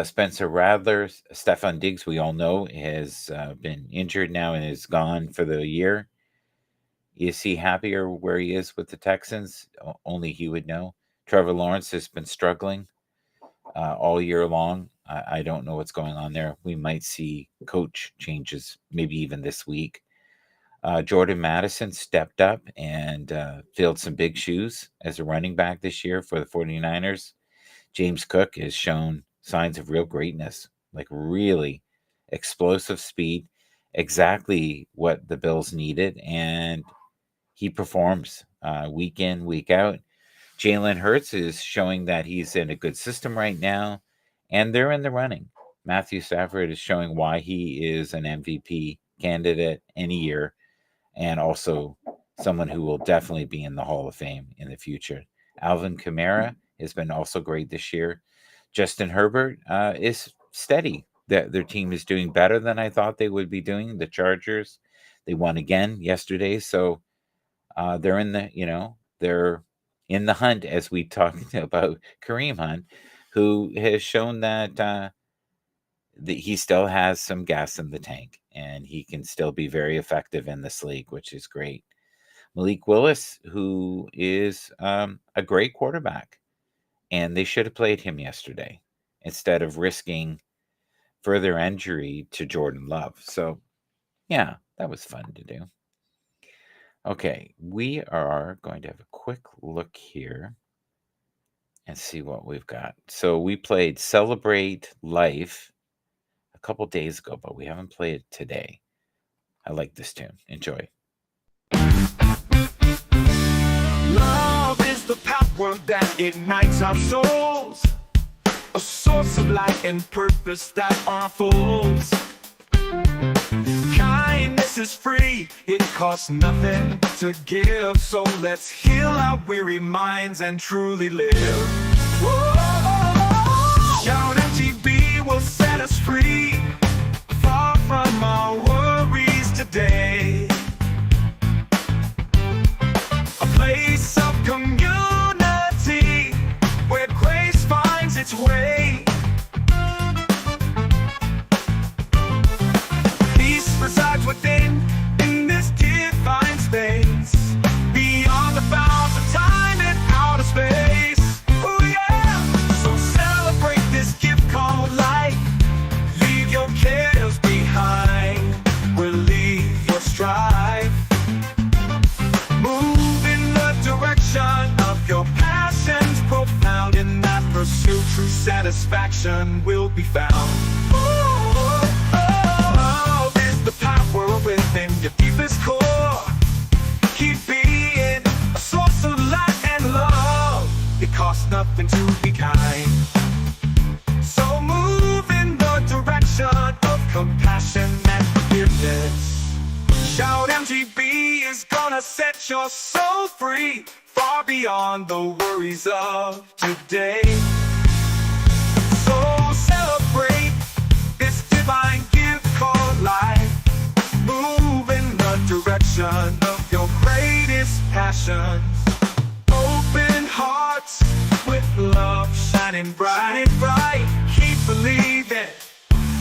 Spencer Rattler, Stephon Diggs, we all know, has been injured now and is gone for the year. Is he happier where he is with the Texans? Only he would know. Trevor Lawrence has been struggling all year long. I don't know what's going on there. We might see coach changes, maybe even this week. Jordan Madison stepped up and filled some big shoes as a running back this year for the 49ers. James Cook has shown signs of real greatness, like really explosive speed, exactly what the Bills needed, and he performs week in, week out. Jalen Hurts is showing that he's in a good system right now, and they're in the running. Matthew Stafford is showing why he is an MVP candidate any year, and also someone who will definitely be in the Hall of Fame in the future. Alvin Kamara has been also great this year. Justin Herbert is steady. Their team is doing better than I thought they would be doing. The Chargers, they won again yesterday, so they're in the hunt, as we talked about Kareem Hunt, who has shown that he still has some gas in the tank, and he can still be very effective in this league, which is great. Malik Willis, who is a great quarterback, and they should have played him yesterday instead of risking further injury to Jordan Love. So, yeah, that was fun to do. Okay, we are going to have a quick look here and see what we've got. So we played Celebrate Life a couple days ago, but we haven't played it today. I like this tune. Enjoy. Love is the power that ignites our souls, a source of light and purpose that unfolds. Kindness is free, it costs nothing to give, so let's heal our weary minds and truly live. Whoa! Shout and TB will set us free, far from our worries today. satisfaction will be found. Love is the power within your deepest core. Keep being a source of light and love. It costs nothing to be kind. So move in the direction of compassion and forgiveness. Shout MGB is gonna set your soul free, far beyond the worries of today. So celebrate this divine gift called life. Move in the direction of your greatest passions. Open hearts with love shining bright, bright. Keep believing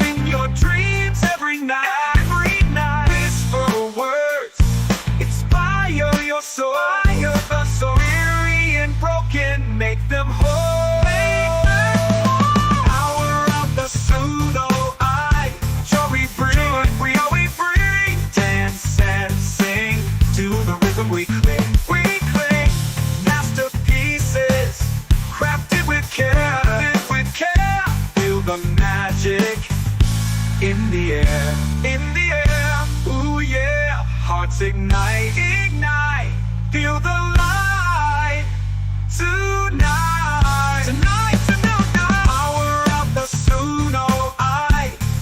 in your dreams every night. Whisper words, inspire your soul. So weary and broken, make them whole. Power of the Suno, joy we bring. Dance and sing to the rhythm we cling. Masterpieces, crafted with care. Feel the magic in the air. Ooh yeah, hearts ignite. Feel the light tonight. Power of the Suno,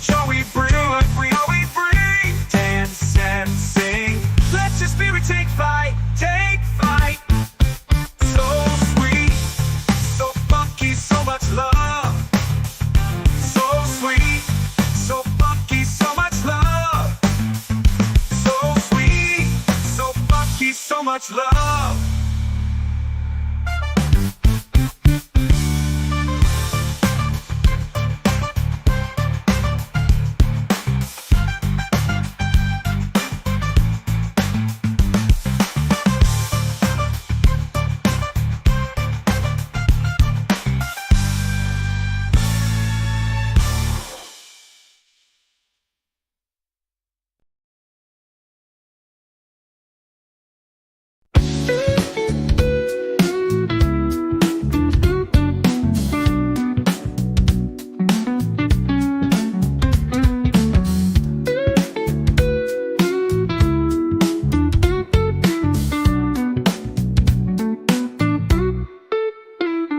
joy we bring. Dance and sing, let your spirit take flight. So sweet, so funky, so much love. So sweet, so funky, so much love. So sweet, so funky, so much love.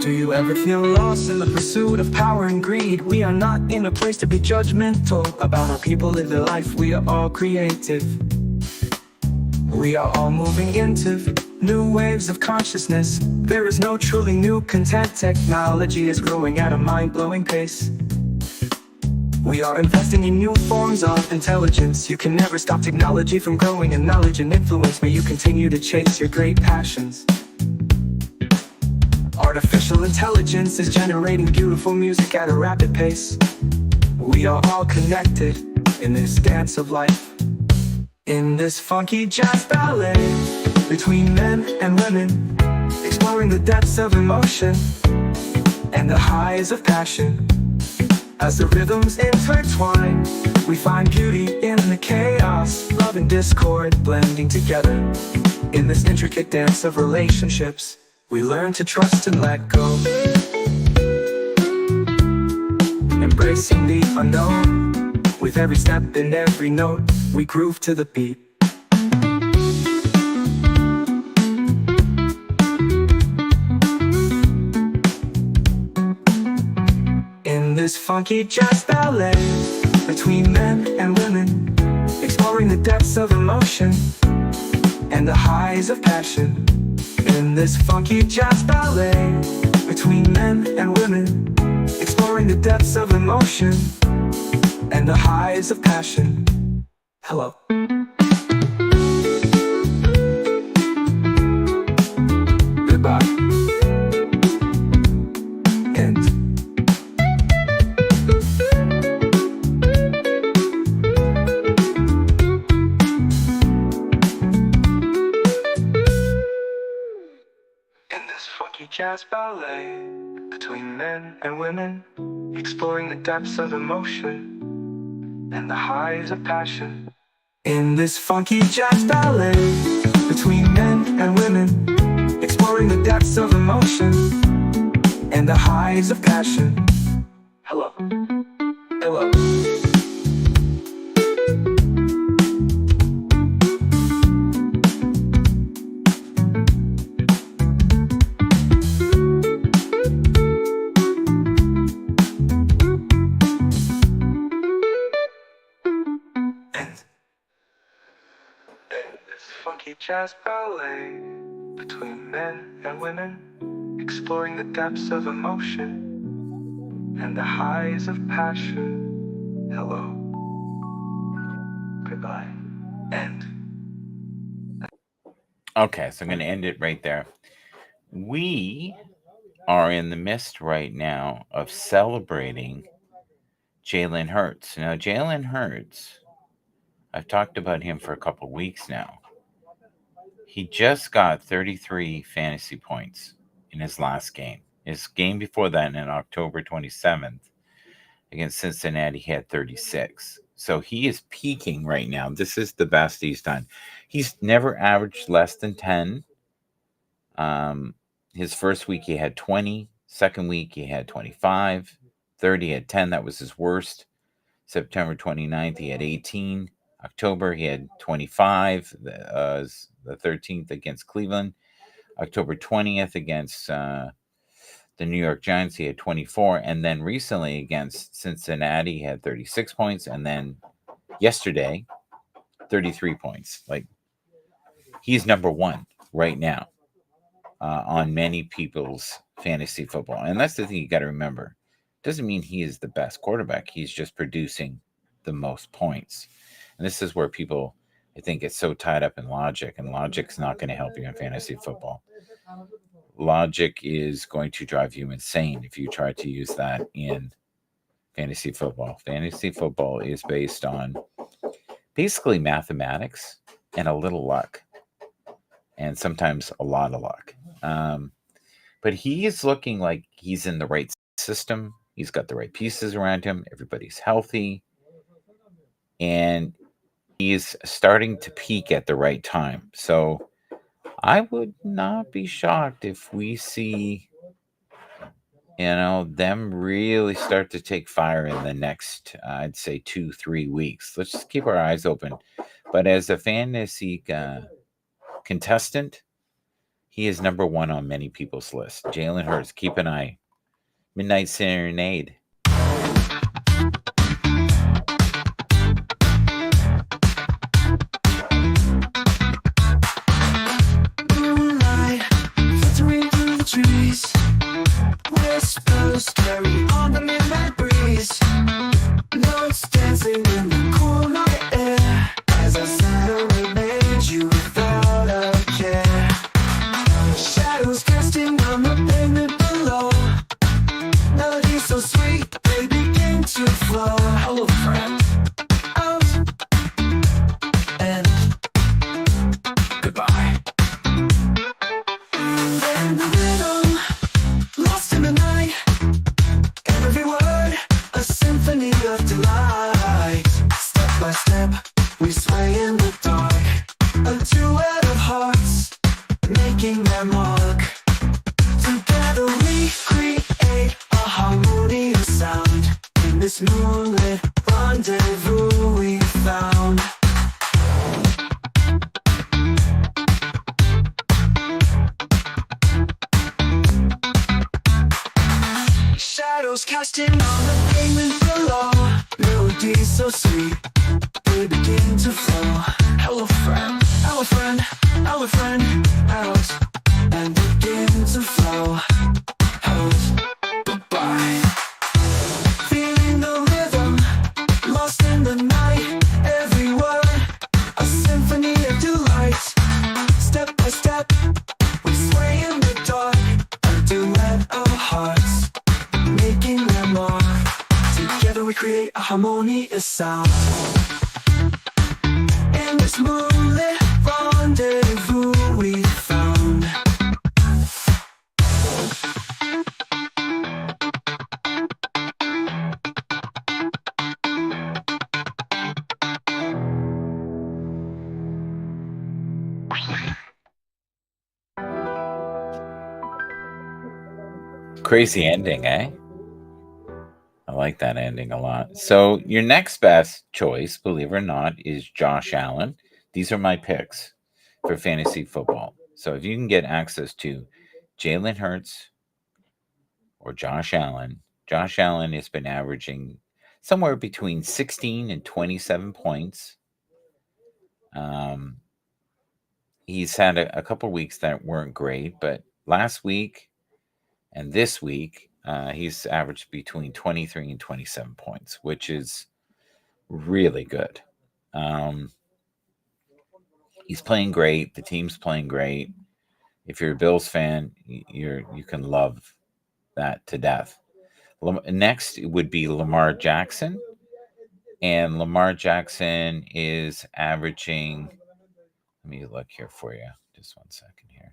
Do you ever feel lost in the pursuit of power and greed? We are not in a place to be judgmental about how people live their life. We are all creative. We are all moving into new waves of consciousness. There is no truly new content. Technology is growing at a mind-blowing pace. We are investing in new forms of intelligence. You can never stop technology from growing in knowledge and influence. May you continue to chase your great passions. Artificial intelligence is generating beautiful music at a rapid pace. We are all connected in this dance of life. In this funky jazz ballet between men and women, exploring the depths of emotion and the highs of passion. As the rhythms intertwine, we find beauty in the chaos. Love and discord blending together. In this intricate dance of relationships, we learn to trust and let go. Embracing the unknown. With every step and every note, we groove to the beat. In this funky jazz ballet between men and women, exploring the depths of emotion and the highs of passion. In this funky jazz ballet between men and women, exploring the depths of emotion and the highs of passion. Hello. Goodbye. End. Funky jazz ballet between men and women, exploring the depths of emotion and the highs of passion. In this funky jazz ballet between men and women, exploring the depths of emotion and the highs of passion. jazz ballet between men and women, exploring the depths of emotion and the highs of passion. Hello, goodbye, end. Okay, so I'm going to end it right there. We are in the midst right now of celebrating Jalen Hurts. Now, Jalen Hurts, I've talked about him for a couple weeks now. He just got 33 fantasy points in his last game. His game before that, on October 27th, against Cincinnati, he had 36. So he is peaking right now. This is the best he's done. He's never averaged less than 10. His first week he had 20. Second week he had 25. Third he had 10. That was his worst. September 29th he had 18. October he had 25. The 13th against Cleveland. October 20th against the New York Giants, he had 24. And then recently against Cincinnati, he had 36 points. And then yesterday, 33 points. Like, he's number one right now on many people's fantasy football. And that's the thing you got to remember. Doesn't mean he is the best quarterback. He's just producing the most points. And this is where people, I think, get so tied up in logic. And logic's not going to help you in fantasy football. Logic is going to drive you insane if you try to use that in fantasy football. Fantasy football is based on basically mathematics and a little luck, and sometimes a lot of luck. But he is looking like he's in the right system. He's got the right pieces around him. Everybody's healthy. And he is starting to peak at the right time. So I would not be shocked if we see, them really start to take fire in the next, I'd say 2-3 weeks. Let's just keep our eyes open. But as a fantasy contestant, he is number one on many people's list. Jalen Hurts, keep an eye. Midnight Serenade. Moonlight filtering through the trees, whispers carry on the midnight breeze. Notes dancing in the cool night air as I serenade you without a care. Shadows casting on the pavement below. Melodies so sweet they begin to flow. Hello, friend. Out and goodbye. And the rhythm, lost in the night. Every word, a symphony of delight. Step by step, we sway in the dark. A duet of hearts, making their mark. Together we create a harmonious sound. In this moonlit rendezvous we found. Shadows casting on the pavement below. Melodies so sweet, they begin to flow. Hello friend, hello friend, hello friend. Out and begin to flow. Out, goodbye. Feeling the rhythm, lost in the night. Every word, a symphony of delight. Step by step, we sway in the dark. A duet of hearts, making their mark. Together we create a harmonious sound. In this moonlit rendezvous we found. Crazy ending, eh? I like that ending a lot. So your next best choice, believe it or not, is Josh Allen. These are my picks for fantasy football. So if you can get access to Jalen Hurts or Josh Allen has been averaging somewhere between 16 and 27 points. he's had a couple weeks that weren't great, but last week and this week, he's averaged between 23 and 27 points, which is really good. He's playing great. The team's playing great. If you're a Bills fan, you can love that to death. Next would be Lamar Jackson, and Lamar Jackson is averaging. Let me look here for you. Just 1 second here.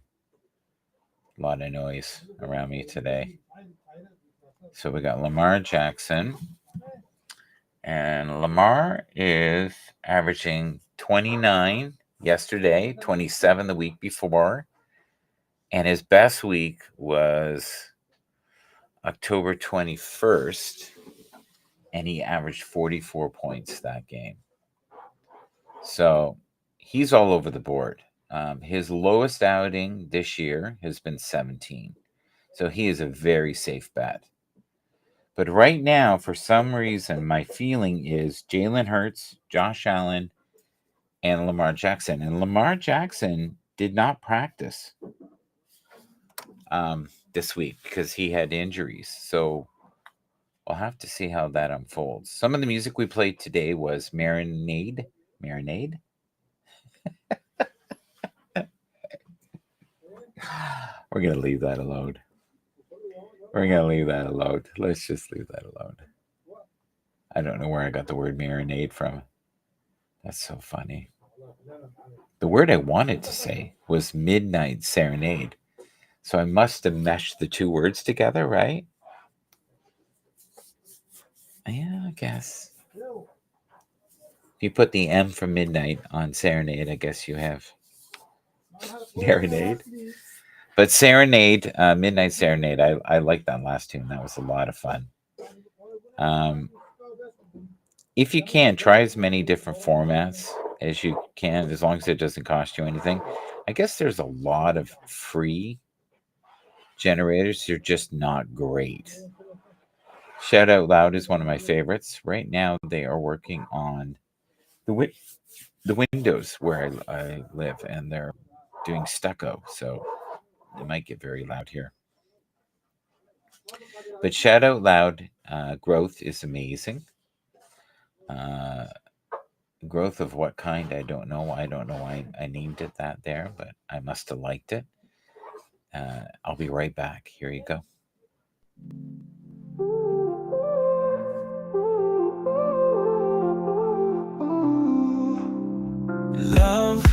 A lot of noise around me today. So we got Lamar Jackson, and Lamar is averaging 29 yesterday, 27 the week before, and his best week was October 21st, and he averaged 44 points that game. So he's all over the board. His lowest outing this year has been 17. So he is a very safe bet. But right now, for some reason, my feeling is Jalen Hurts, Josh Allen, and Lamar Jackson. And Lamar Jackson did not practice this week because he had injuries. So we'll have to see how that unfolds. Some of the music we played today was Marinade. Marinade? We're going to leave that alone. We're going to leave that alone. Let's just leave that alone. I don't know where I got the word marinade from. That's so funny. The word I wanted to say was midnight serenade. So I must have meshed the two words together, right? Yeah, I guess. If you put the M for midnight on serenade, I guess you have marinade. But Serenade, Midnight Serenade, I like that last tune. That was a lot of fun. If you can, try as many different formats as you can, as long as it doesn't cost you anything. I guess there's a lot of free generators. They're just not great. Shout Out Loud is one of my favorites. Right now, they are working on the windows where I live, and they're doing stucco. So it might get very loud here. But Shout Out Loud growth is amazing. Growth of what kind, I don't know. I don't know why I named it that there, but I must have liked it. I'll be right back. Here you go. Love,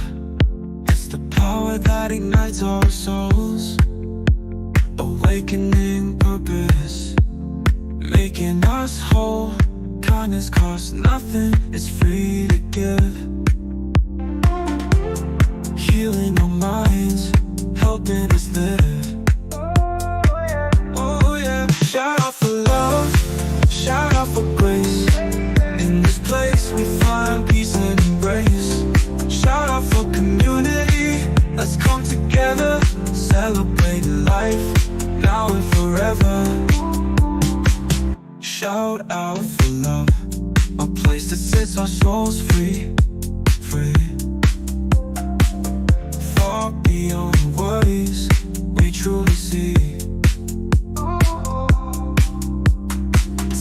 it's the power that ignites our souls. Awakening purpose, making us whole. Kindness costs nothing, it's free to give. Healing our minds, helping us live. Oh yeah, shout out for love, shout out for grace. In this place we find peace and embrace. Shout out for community, let's come together, celebrate life, now and forever. Shout out for love, a place that sets our souls free, free. Far beyond the worries we truly see.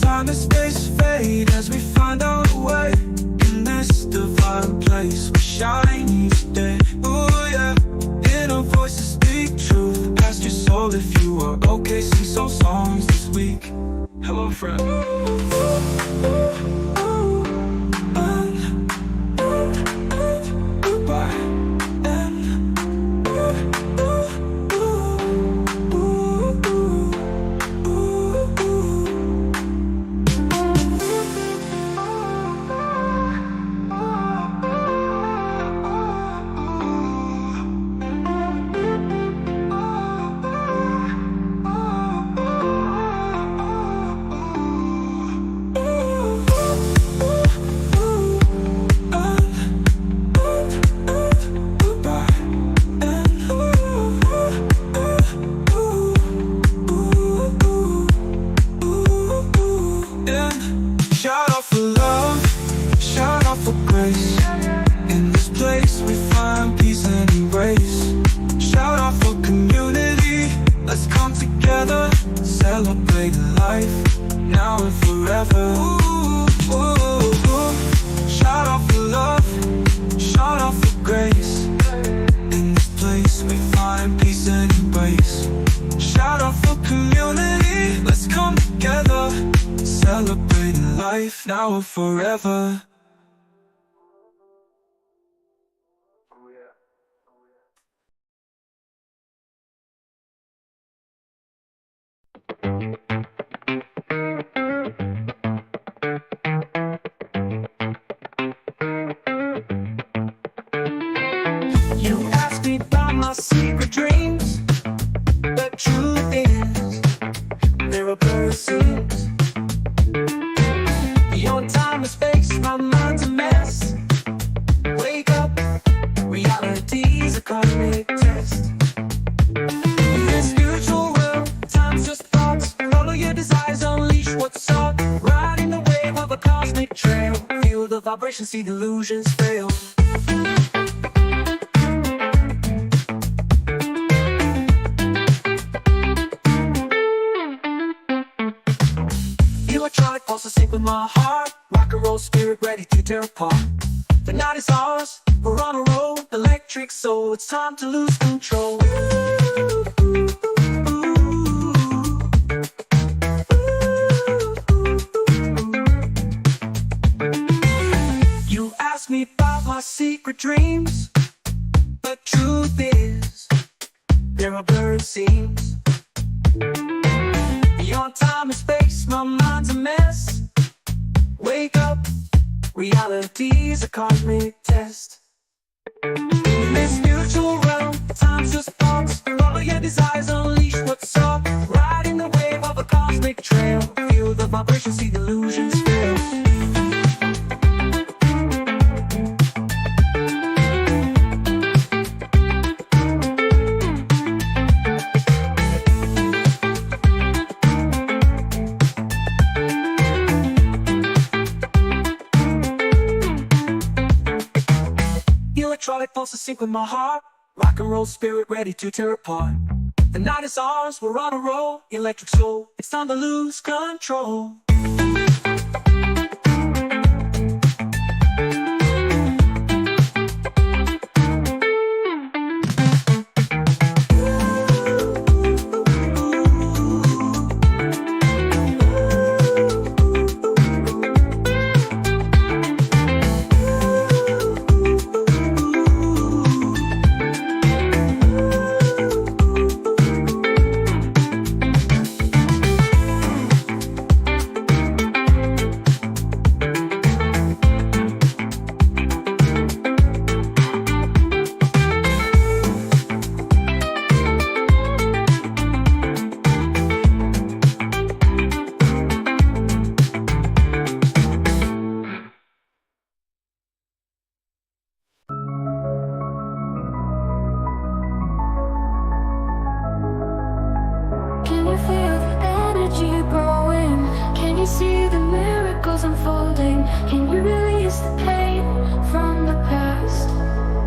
Time and space fade as we find our way. In this divine place we shine each day. Oh yeah, inner voices speak truth. Ask your soul if you are okay. Sing some songs this week. Hello friend. power forever. You ask me about my secret dreams. The truth is, there are blurred scenes. Beyond time and space, my mind's a mess. Wake up, reality's a cosmic test. In this spiritual world, time's just thoughts. Follow your desires, unleash what's sought. Riding the wave of a cosmic trail. Feel the vibration, see delusions fail. Electronic pulse to sync with my heart. Rock and roll spirit ready to tear apart. The night is ours, we're on a roll. Electric soul, it's time to lose control. You ask me about my secret dreams. The truth is, there are blurred scenes. Beyond time and space, my mind's a mess. Wake up, reality's a cosmic test. In this spiritual realm, time's just thoughts. Follow your desires, unleash what's sought. Riding the wave of a cosmic trail. Feel the vibration, see delusions fail. Electronic pulse to sync with my heart. Rock and roll spirit ready to tear apart. The night is ours, we're on a roll. Electric soul, it's time to lose control. Can you feel the energy growing? Can you see the miracles unfolding? Can you release the pain from the past?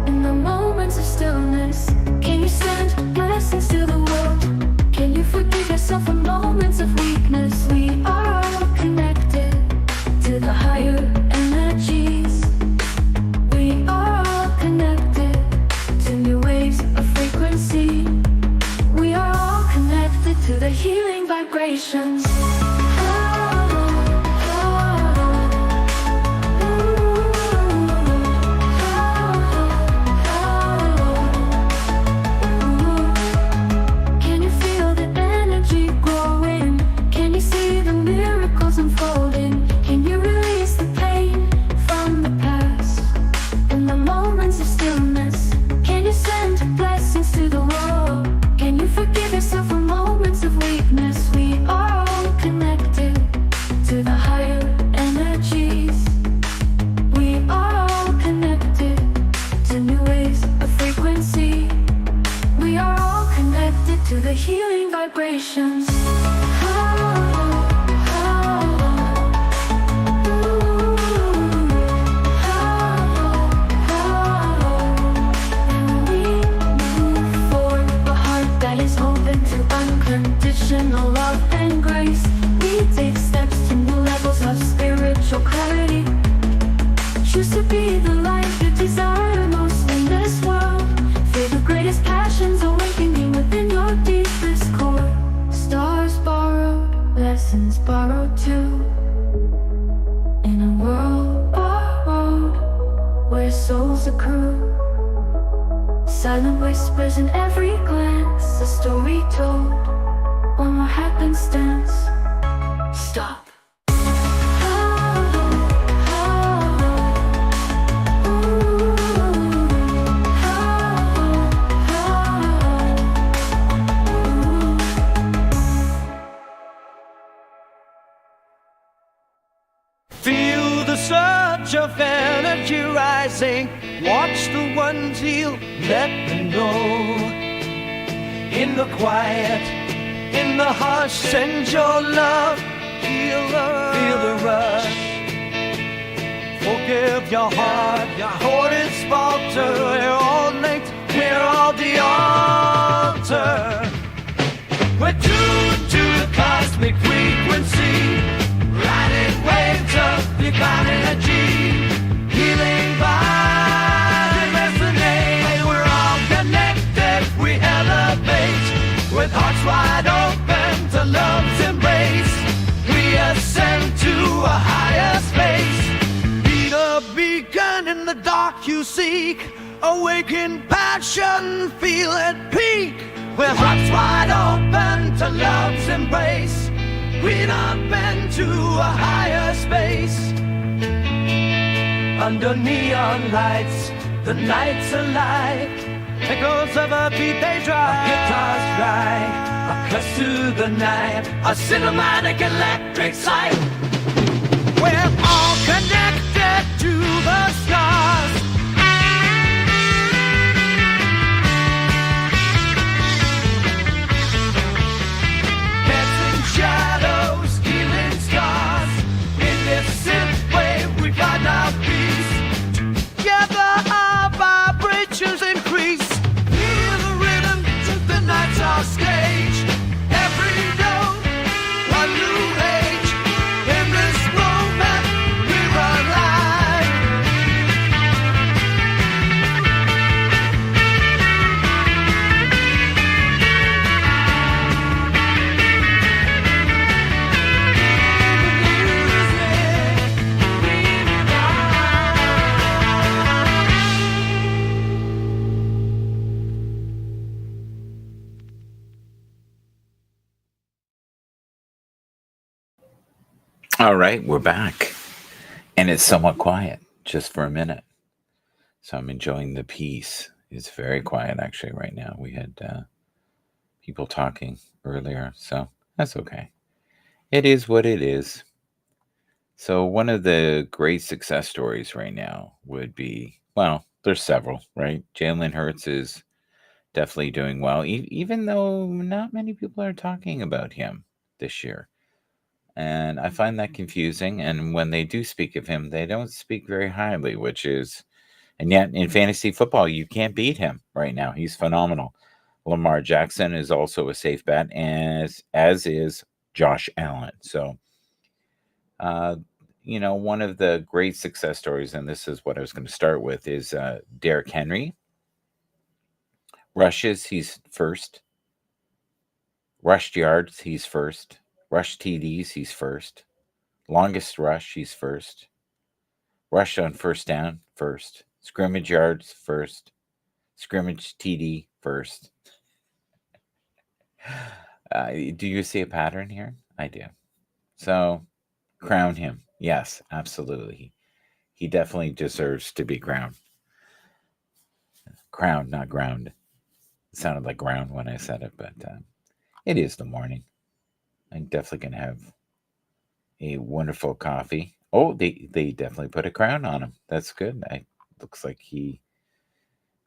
In the moments of stillness, can you send blessings to the world? Can you forgive yourself in moments of weakness? We are all connected to the higher energies. We are all connected to new waves of frequency. We are all connected to the healing vibrations. Can you feel the energy growing? Can you see the miracles unfolding? Can you release the pain from the past? In the moments of stillness, can you send blessings to the world? Can you forgive yourself for moments of weakness? We are all connected to the higher energies. We are all connected to new waves of frequency. We are all connected to the healing vibrations. Unconditional love and grace. We take steps to new levels of spiritual clarity. Choose to be the light you desire most in this world. Feel the greatest passions awakening within your deepest core. Stars sparkle in every glance, a story told, one more happenstance. Stop. Feel the surge of energy rising. Watch the ones heal, let them know. In the quiet, in the hush, send your love. Feel the rush. Forgive your heart is falter. We're all linked, we're all the altar. We're tuned to the cosmic frequency, riding waves of divine energy, healing vibes resonate. We're all connected, we elevate, with hearts wide open to love's embrace. We ascend to a higher space. Be the beacon in the dark you seek, awaken passion, feel at peak. With hearts wide open to love's embrace, we'd up into a higher space. Under neon lights, the night's alive. Echoes of a beat they drive. Guitars dry, a curse to the night, a cinematic electric sight. We're all connected to the stars. Shadows, healing scars. In this synth wave we find our peace. Together our vibrations increase. Feel the rhythm, the night's our stage. Every note, a new age. In this moment we're alive. All right, we're back. And it's somewhat quiet, just for a minute. So I'm enjoying the peace. It's very quiet, actually, right now. We had people talking earlier, so that's okay. It is what it is. So one of the great success stories right now would be, well, there's several, right? Jalen Hurts is definitely doing well, even though not many people are talking about him this year. And I find that confusing. And when they do speak of him, they don't speak very highly, which is, and yet in fantasy football, you can't beat him right now. He's phenomenal. Lamar Jackson is also a safe bet, as is Josh Allen. So, one of the great success stories, and this is what I was going to start with, is Derrick Henry. Rushes, he's first. Rushed yards, he's first. Rush TDs, he's first. Longest rush, he's first. Rush on first down, first. Scrimmage yards, first. Scrimmage TD, first. Do you see a pattern here? I do. So, crown him. Yes, absolutely. He definitely deserves to be crowned. Crowned, not ground. It sounded like ground when I said it, but it is the morning. I'm definitely going to have a wonderful coffee. Oh, they definitely put a crown on him. That's good. Looks like he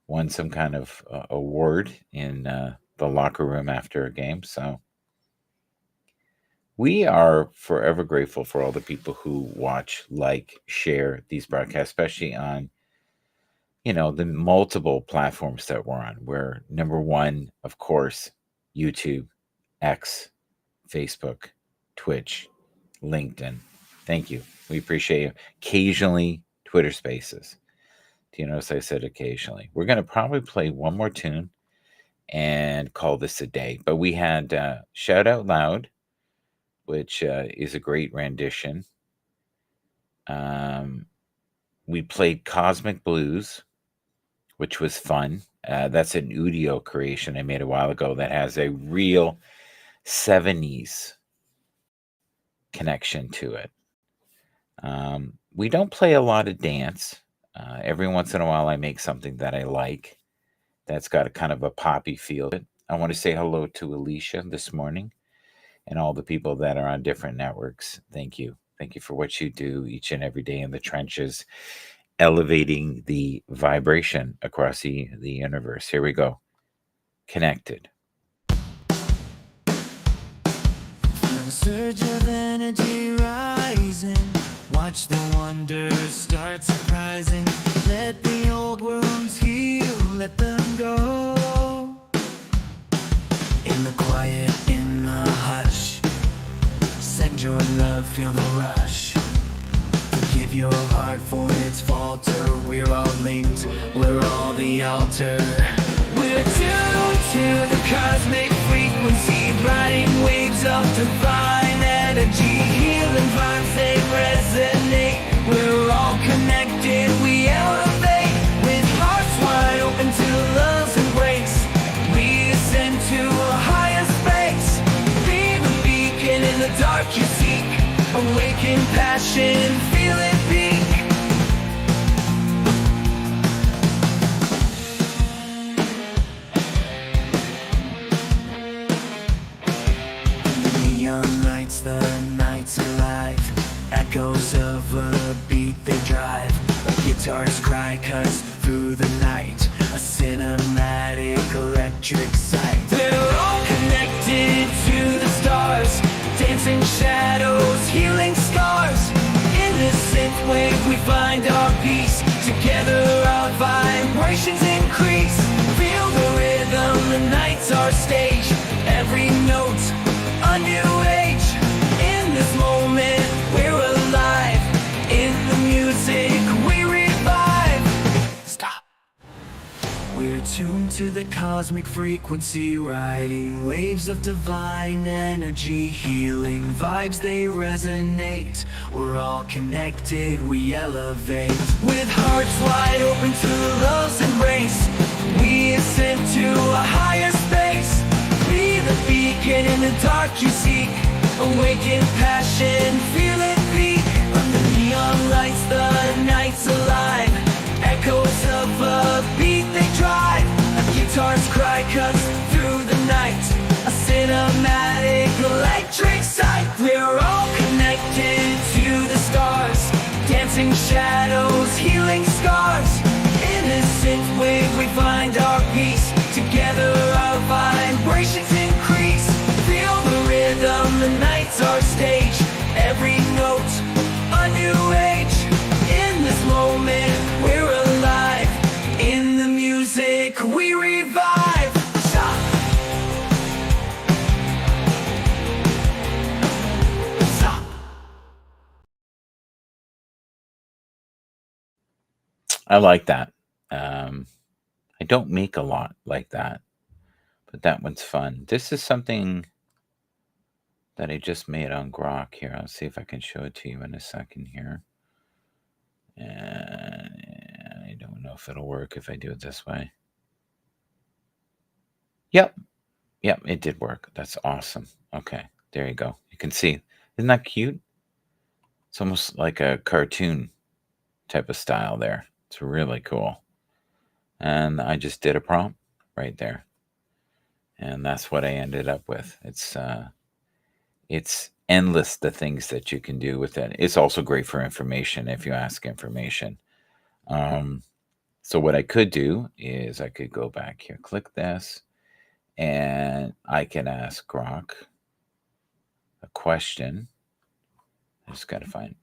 won some kind of award in the locker room after a game. So we are forever grateful for all the people who watch, like, share these broadcasts, especially on, the multiple platforms that we're on. We're number one, of course, YouTube, X, Facebook, Twitch, LinkedIn. Thank you. We appreciate you. Occasionally, Twitter Spaces. Do you notice I said occasionally? We're going to probably play one more tune and call this a day. But we had Shout Out Loud, which is a great rendition. We played Cosmic Blues, which was fun. That's an Udio creation I made a while ago that has a real 70s connection to it. We don't play a lot of dance. Every once in a while, I make something that I like that's got a kind of a poppy feel to it. I want to say hello to Alicia this morning and all the people that are on different networks. Thank you. Thank you for what you do each and every day in the trenches, elevating the vibration across the universe. Here we go. Connected. A surge of energy rising. Watch the wonders start surprising. Let the old wounds heal, let them go. In the quiet, in the hush, send your love, feel the rush. Forgive your heart for its falter. We're all linked, we're all the altar. We're tuned to the cosmic frequency, riding waves of divine energy. Healing vibes, they resonate. We're all connected, we elevate. With hearts wide open to love's embrace, we ascend to a higher space. Be the beacon in the dark you seek. Awaken passion, feel it peak. Neon lights, the night's alive. Echoes of a beat they drive. Guitars cry cuts through the night. A cinematic electric sight. We're all connected to the stars. Dancing shadows, healing scars. In this synth wave we find our peace. Together our vibrations increase. Feel the rhythm, the night's our stage. Every note, a new age. In this moment, we're alive. In the music, we revive. Stop. We're tuned to the cosmic frequency, riding waves of divine energy. Healing vibes, they resonate. We're all connected, we elevate. With hearts wide open to love's embrace, we ascend to a higher space. Be the beacon in the dark you seek. Awaken passion, feel it peak. Under neon lights, the night's alive. Echoes of a beat they drive. Guitars cry cuts through the night. A cinematic electric sight. We're all connected to the stars. Dancing shadows, healing scars. In this synth wave we find our peace. Together our vibrations increase. Feel the rhythm, the night's our stage. Every note, a new age. In this moment, we're alive. In the music, we revive. Stop. Stop. I like that. I don't make a lot like that, but that one's fun. This is something that I just made on Grok here. I'll see if I can show it to you in a second here. And I don't know if it'll work if I do it this way. Yep, it did work. That's awesome. Okay, there you go. You can see. Isn't that cute? It's almost like a cartoon type of style there. It's really cool. And I just did a prompt right there. And that's what I ended up with. It's endless the things that you can do with it. It's also great for information if you ask information. So what I could do is I could go back here, click this, and I can ask Grok a question. I just got to find,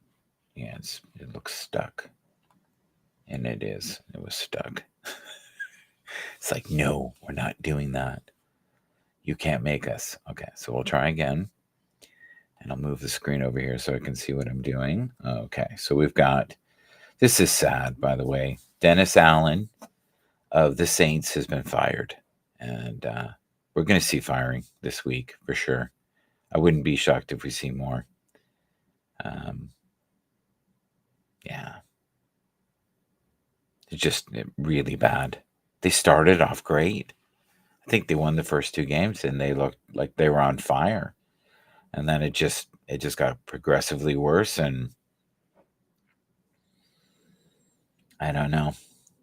yeah, it looks stuck. And it is. It was stuck. It's like, no, we're not doing that. You can't make us. Okay, so we'll try again. And I'll move the screen over here so I can see what I'm doing. Okay, so we've got, this is sad, by the way. Dennis Allen of the Saints has been fired. And we're going to see firing this week for sure. I wouldn't be shocked if we see more. Yeah. It's just really bad. They started off great. I think they won the first 2 games and they looked like they were on fire. And then it just got progressively worse, and I don't know.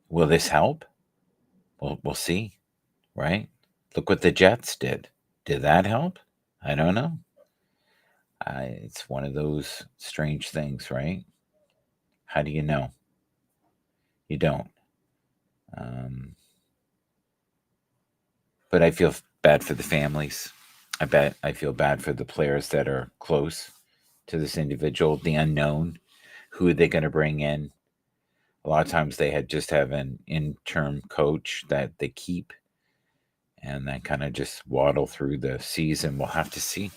Will this help? We'll see, right? Look what the Jets did. Did that help? I don't know. It's one of those strange things, right? How do you know? You don't. Um, but I feel bad for the families. I feel bad for the players that are close to this individual, the unknown. Who are they going to bring in? A lot of times they just have an interim coach that they keep and then kind of just waddle through the season. We'll have to see.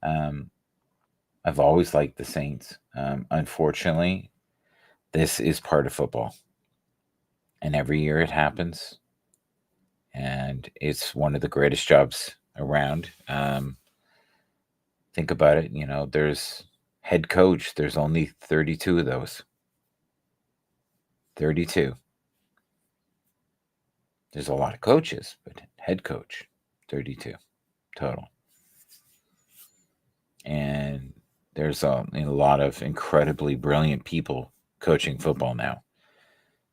I've always liked the Saints. Unfortunately, this is part of football. And every year it happens. And it's one of the greatest jobs around. Think about it. There's head coach. There's only 32 of those. 32. There's a lot of coaches, but head coach, 32 total. And there's a lot of incredibly brilliant people coaching football now.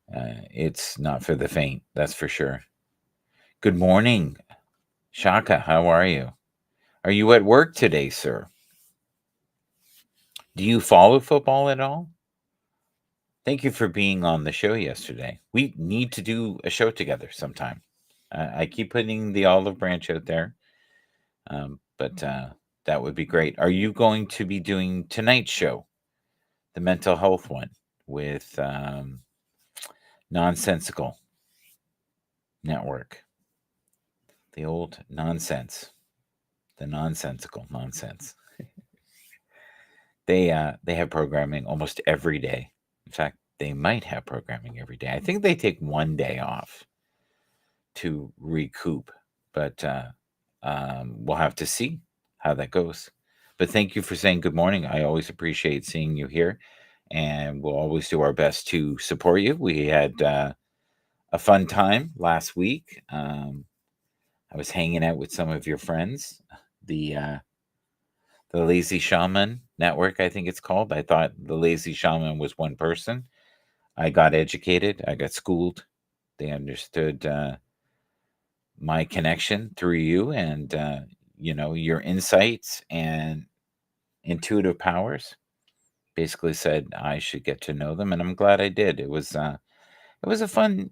It's not for the faint, that's for sure. Good morning, Shaka. How are you? Are you at work today, sir? Do you follow football at all? Thank you for being on the show yesterday. We need to do a show together sometime. I keep putting the olive branch out there, but that would be great. Are you going to be doing tonight's show, the mental health one, with Nonsensical Network? The old nonsense, the nonsensical nonsense. They have programming almost every day. In fact, they might have programming every day. I think they take one day off to recoup, but we'll have to see how that goes. But thank you for saying good morning. I always appreciate seeing you here, and we'll always do our best to support you. We had a fun time last week. I was hanging out with some of your friends, the Lazy Shaman Network, I think it's called. I thought the Lazy Shaman was one person. I got educated. I got schooled. They understood my connection through you and, your insights and intuitive powers. Basically said I should get to know them, and I'm glad I did. It was a fun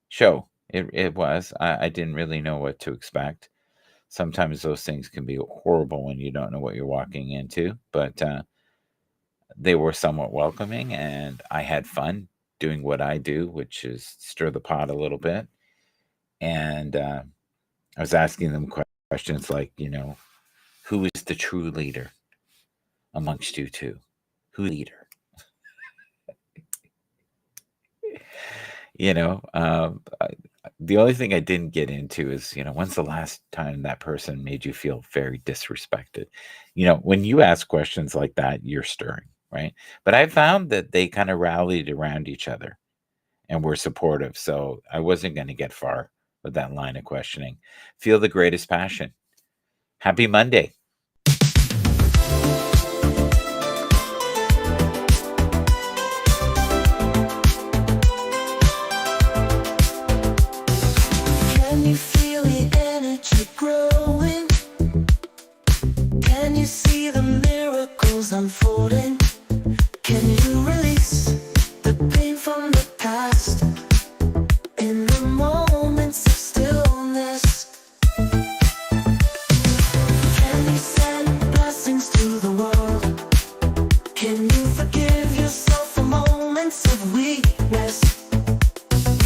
show. It was. I didn't really know what to expect. Sometimes those things can be horrible when you don't know what you're walking into, but they were somewhat welcoming, and I had fun doing what I do, which is stir the pot a little bit. And I was asking them questions like, who is the true leader amongst you two? Who leader? The only thing I didn't get into is, when's the last time that person made you feel very disrespected? When you ask questions like that, you're stirring, right? But I found that they kind of rallied around each other and were supportive. So I wasn't going to get far with that line of questioning. Feel the greatest passion. Happy Monday. Can you feel the energy growing? Can you see the miracles unfolding? Can you release the pain from the past in the moments of stillness? Can you send blessings to the world? Can you forgive yourself for moments of weakness?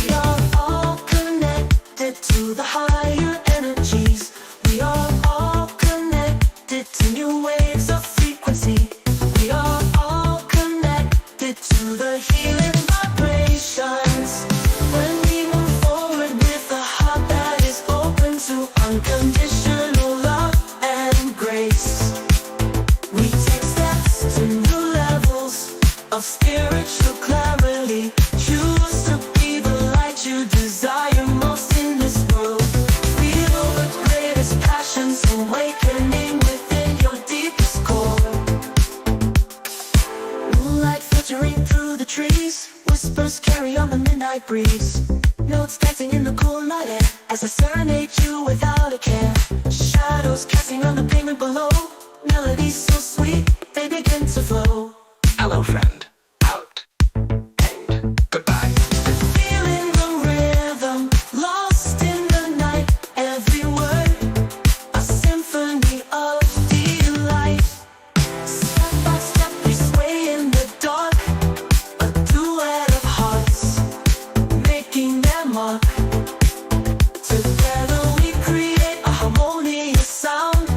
We are all connected to the higher energies. We are all connected to new waves of frequency. We are all connected to the healing vibrations. When we move forward with a heart that is open to unconditional love and grace, we take steps to new levels of spiritual clarity. Choose to be as I serenade you without a care. Shadows casting on the pavement below. Melodies so sweet, they begin to flow. Hello, friend. Out. And goodbye. Feeling the rhythm, lost in the night. Every word, a symphony of delight. Step by step, we sway in the dark. A duet of hearts, making their mark. Together we create a harmonious sound.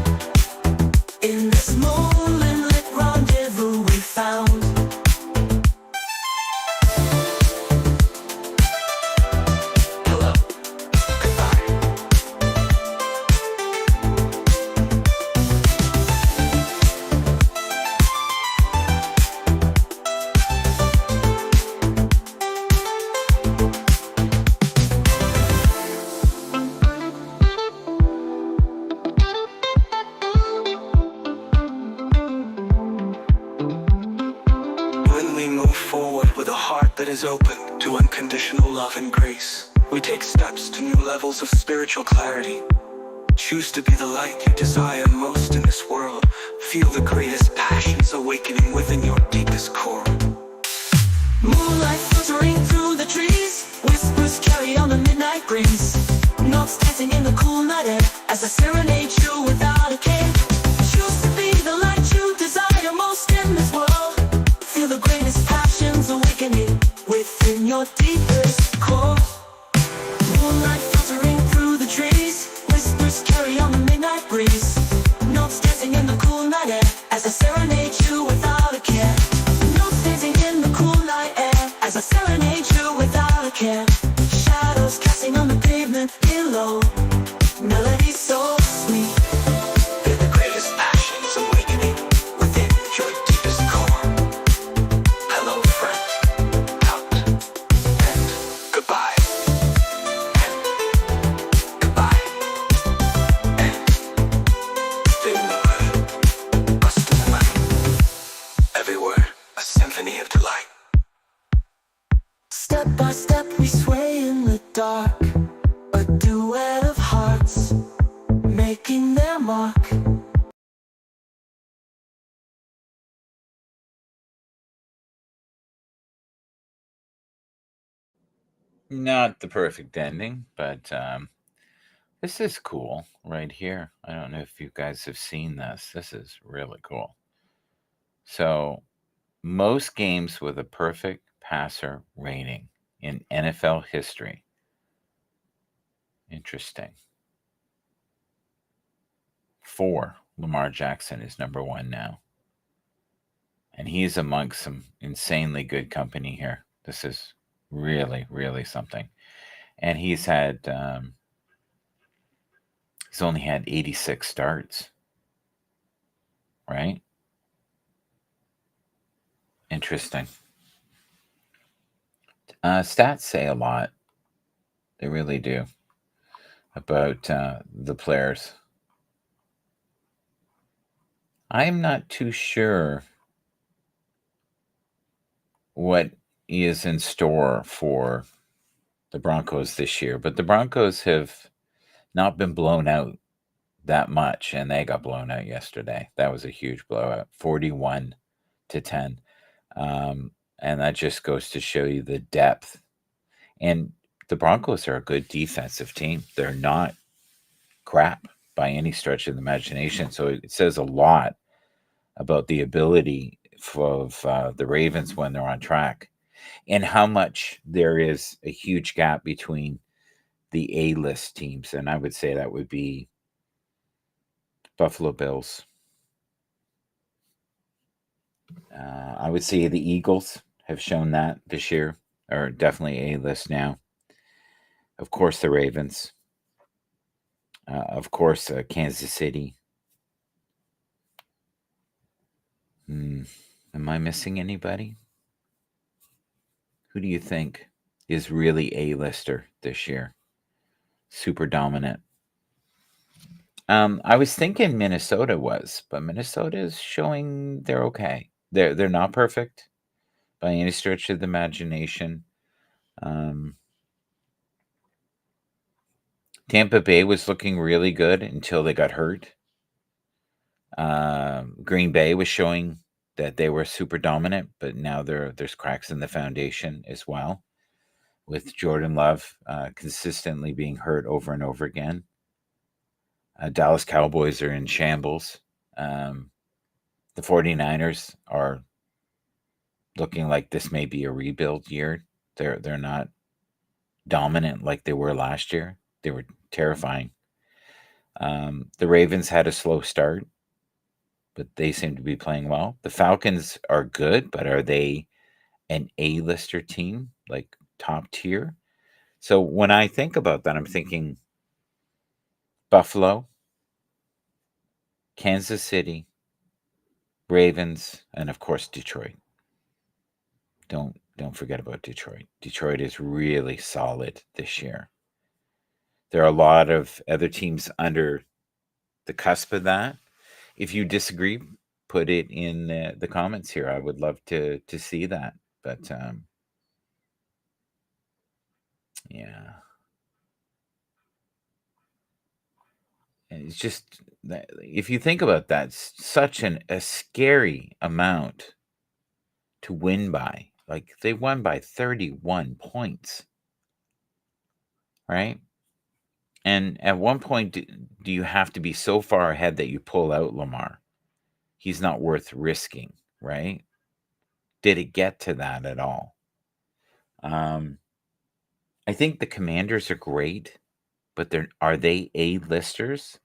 In this moonlit rendezvous we found. Hello, goodbye. When we move forward with a heart that is open to unconditional love and grace, we take steps to new levels of spiritual clarity. Choose to be the light you desire most in this world. Feel the greatest passions awakening within your deepest core. Moonlight filtering through the trees, whispers carry on the midnight breeze. Notes dancing in the cool night air, as I serenade you without a care. Choose to be the light you desire most in this world. Feel the greatest passions awakening within your deepest core. Moonlight filtering through the trees, whispers carry on the midnight breeze. Notes dancing in the cool night air, as I serenade you without a care. Notes dancing in the cool night air, as I serenade you without a care. Shadows casting on the pavement below. Melodies so sweet. Feel the greatest passions awakening within your deepest core. Hello, friend. Out. And goodbye. And goodbye. And thin word, bust in the night. Every word, a symphony of delight. Step by step we sway in the dark. A duet of hearts, making their mark. Not the perfect ending, but this is cool right here. I don't know if you guys have seen this. This is really cool. So, most games with a perfect passer rating in NFL history. Interesting. 4. Lamar Jackson is number 1 now. And he's amongst some insanely good company here. This is really, really something. And he's only had 86 starts. Right? Interesting. Stats say a lot. They really do. About the players. I'm not too sure what is in store for the Broncos this year, but the Broncos have not been blown out that much, and they got blown out yesterday. That was a huge blowout, 41-10. And that just goes to show you the depth. And the Broncos are a good defensive team. They're not crap by any stretch of the imagination. So it says a lot about the ability of the Ravens when they're on track, and how much there is a huge gap between the A-list teams. And I would say that would be Buffalo Bills. I would say the Eagles have shown that this year, are definitely A-list now. Of course, the Ravens. Of course, Kansas City. Am I missing anybody? Who do you think is really A-lister this year? Super dominant. I was thinking Minnesota was, but Minnesota is showing they're okay. They're not perfect by any stretch of the imagination. Tampa Bay was looking really good until they got hurt. Green Bay was showing that they were super dominant, but now there's cracks in the foundation as well, with Jordan Love consistently being hurt over and over again. Dallas Cowboys are in shambles. The 49ers are looking like this may be a rebuild year. They're not dominant like they were last year. They were terrifying. The Ravens had a slow start, but they seem to be playing well. The Falcons are good, but are they an A-lister team, like top tier? So when I think about that, I'm thinking Buffalo, Kansas City, Ravens, and of course Detroit. Don't forget about Detroit. Detroit is really solid this year. There are a lot of other teams under the cusp of that. If you disagree, put it in the comments here. I would love to see that. But yeah, and it's just that if you think about that, such a scary amount to win by. Like they won by 31 points, right? And at one point, do you have to be so far ahead that you pull out Lamar? He's not worth risking, right? Did it get to that at all? I think the Commanders are great, but are they A-listers?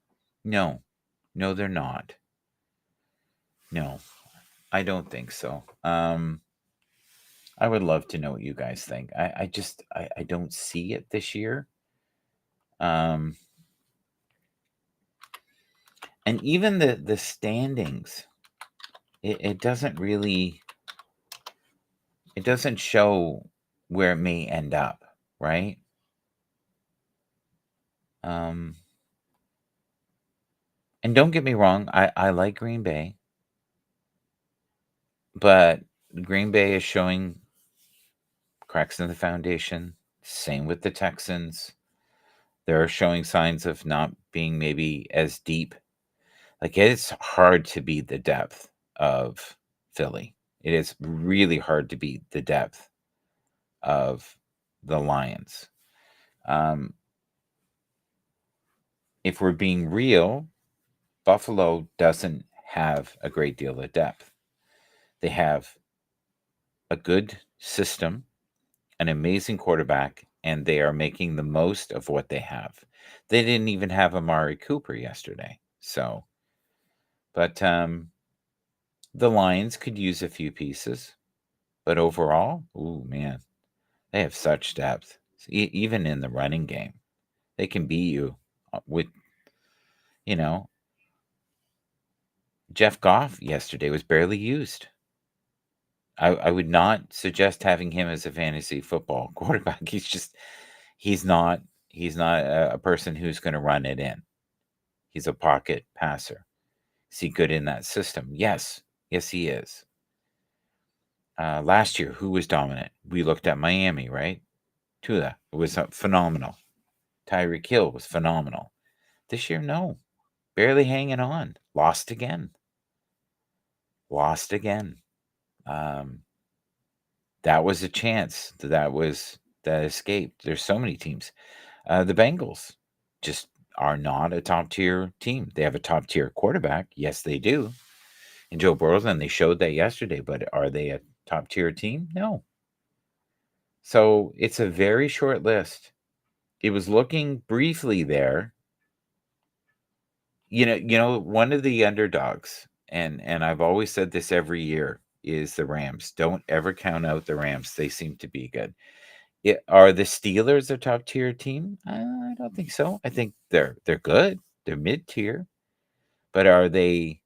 No. No, they're not. No, I don't think so. I would love to know what you guys think. I don't see it this year. And even the standings, it doesn't really, it doesn't show where it may end up, right? And don't get me wrong, I like Green Bay, but Green Bay is showing cracks in the foundation. Same with the Texans. They're showing signs of not being maybe as deep. Like it's hard to beat the depth of Philly. It is really hard to beat the depth of the Lions. If we're being real, Buffalo doesn't have a great deal of depth. They have a good system, an amazing quarterback, and they are making the most of what they have. They didn't even have Amari Cooper yesterday. So, but the Lions could use a few pieces. But overall, ooh, man, they have such depth. Even in the running game, they can beat you with, you know, Jeff Goff yesterday was barely used. I would not suggest having him as a fantasy football quarterback. He's not a person who's going to run it in. He's a pocket passer. Is he good in that system? Yes. Yes, he is. Last year, who was dominant? We looked at Miami, right? Tua was phenomenal. Tyreek Hill was phenomenal. This year, no. Barely hanging on. Lost again. Lost again. That was a chance. That escaped. There's so many teams. The Bengals just are not a top tier team. They have a top tier quarterback. Yes, they do. And Joe Burrow, and they showed that yesterday. But are they a top tier team? No. So it's a very short list. It was looking briefly there. One of the underdogs, and I've always said this every year, is the Rams. Don't ever count out the Rams. They seem to be good. Are the Steelers a top tier team? I don't think so. I think they're good. They're mid tier, but are they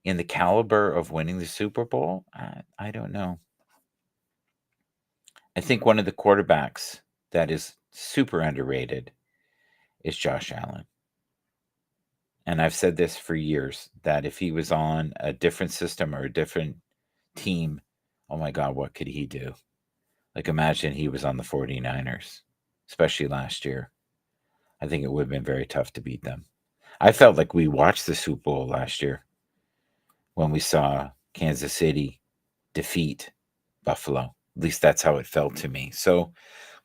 in the caliber of winning the Super Bowl? I don't know. I think one of the quarterbacks that is super underrated is Josh Allen. And I've said this for years, that if he was on a different system or a different team, oh my God, what could he do? Like imagine he was on the 49ers, especially last year. I think it would have been very tough to beat them. I felt like we watched the Super Bowl last year when we saw Kansas City defeat Buffalo. At least that's how it felt to me. So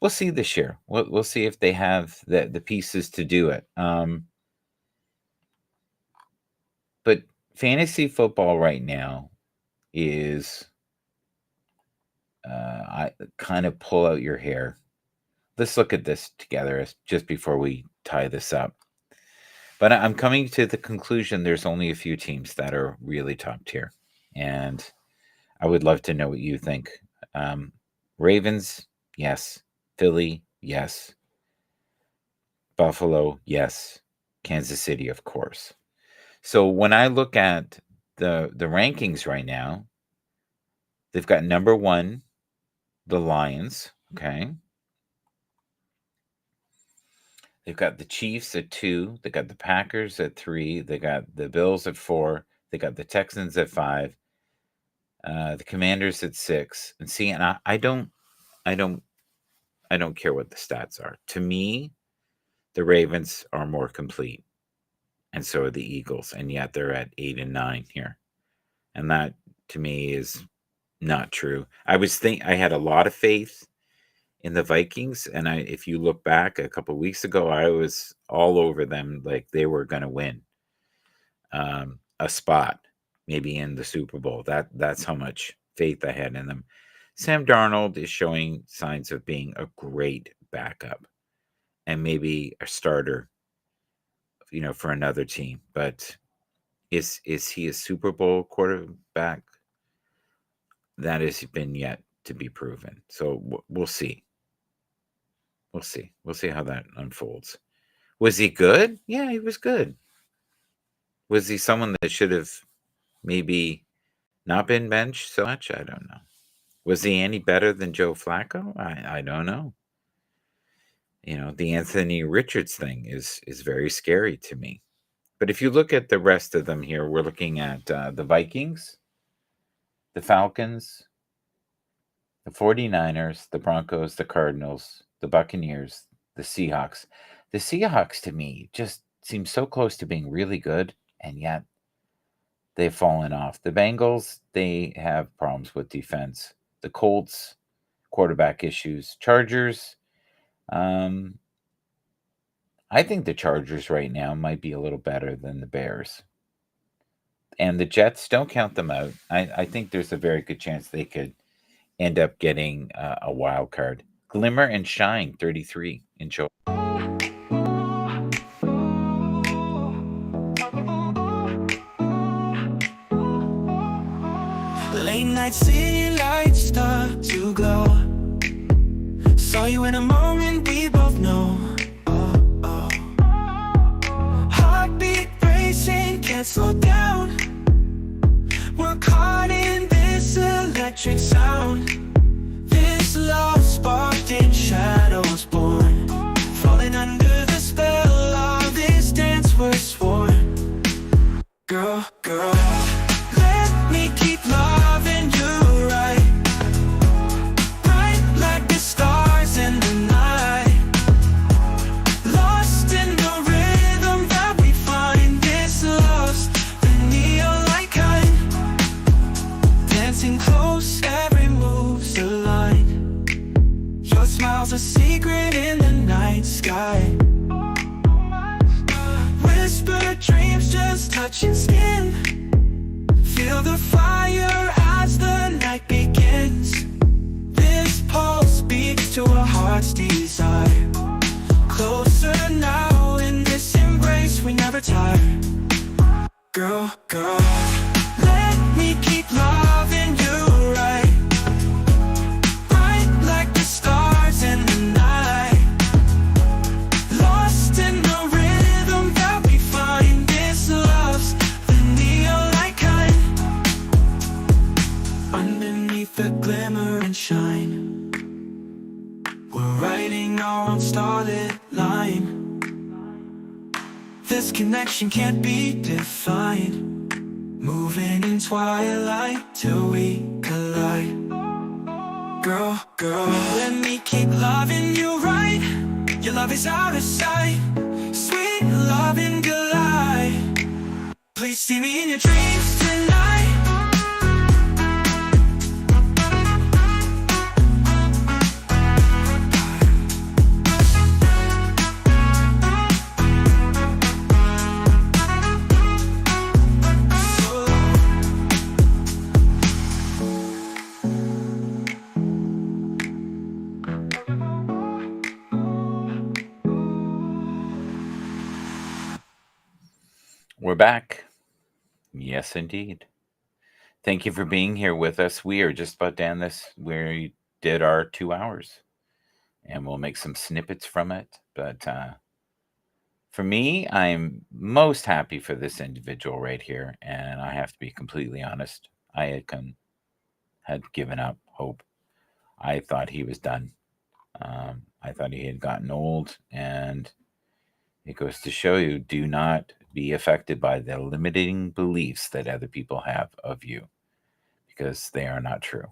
we'll see this year. We'll see if they have the pieces to do it. But fantasy football right now is I kind of pull out your hair. Let's look at this together just before we tie this up. But I'm coming to the conclusion there's only a few teams that are really top tier. And I would love to know what you think. Ravens, yes. Philly, yes. Buffalo, yes. Kansas City, of course. So when I look at the rankings right now, they've got number 1, the Lions, okay? They've got the Chiefs at 2. They got the Packers at 3. They got the Bills at 4. They got the Texans at 5. The Commanders at 6. And see, and I don't care what the stats are. To me, the Ravens are more complete, and so are the Eagles, and yet they're at 8 and 9 here. And that to me is not true. I had a lot of faith in the Vikings, and if you look back a couple of weeks ago, I was all over them like they were going to win a spot, maybe in the Super Bowl. That's how much faith I had in them. Sam Darnold is showing signs of being a great backup and maybe a starter, for another team. But is he a Super Bowl quarterback? That has been yet to be proven. So we'll see. We'll see. We'll see how that unfolds. Was he good? Yeah, he was good. Was he someone that should have maybe not been benched so much? I don't know. Was he any better than Joe Flacco? I don't know. The Anthony Richards thing is very scary to me. But if you look at the rest of them here, we're looking at the Vikings, the Falcons, the 49ers, the Broncos, the Cardinals, the Buccaneers, the Seahawks. The Seahawks, to me, just seem so close to being really good, and yet they've fallen off. The Bengals, they have problems with defense. The Colts, quarterback issues. Chargers, I think the Chargers right now might be a little better than the Bears. And the Jets, don't count them out. I think there's a very good chance they could end up getting a wild card. Glimmer and Shine, 33. Enjoy. Late night city lights start to glow. Saw you in a moment we both know. Heartbeat racing, can't slow down. We're caught in this electric sound. This love sparked in shadows born, falling under the spell of this dance we're sworn. Girl, let me keep loving you right, bright like the stars in the night, lost in the rhythm that we find. This love's the neon-like kind, dancing close, every move's aligned. Your smile's a secret in the night sky, whisper dreams just touching skin. Feel the fire as the night begins. This pulse speaks to our heart's desire. Closer now in this embrace, we never tire. Girl, let me keep loving you right, bright like the stars in the night, lost in the rhythm that we find. This love's the neon-like kind, underneath the glimmer and shine. We're writing our own starlit line. This connection can't be defined, moving in twilight till we collide. Girl, let me keep loving you right. Your love is out of sight. Please see me in your dreams tonight. We're back. Yes, indeed. Thank you for being here with us. We are just about done this. We did our 2 hours, and we'll make some snippets from it. But for me, I'm most happy for this individual right here, and I have to be completely honest. I had given up hope. I thought he was done. I thought he had gotten old, and it goes to show you, do not be affected by the limiting beliefs that other people have of you, because they are not true.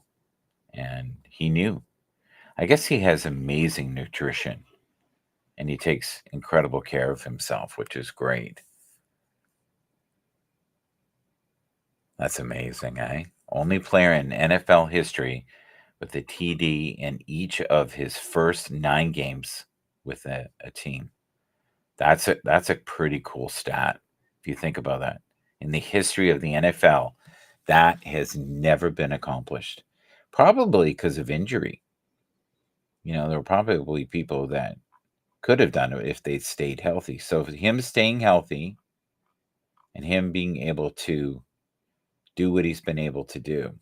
And he knew. I guess he has amazing nutrition, and he takes incredible care of himself, which is great. That's amazing, eh? Only player in NFL history with a TD in each of his first 9 games with a team. That's a pretty cool stat if you think about that. In the history of the NFL, that has never been accomplished. Probably because of injury. There were probably people that could have done it if they stayed healthy. So him staying healthy and him being able to do what he's been able to do.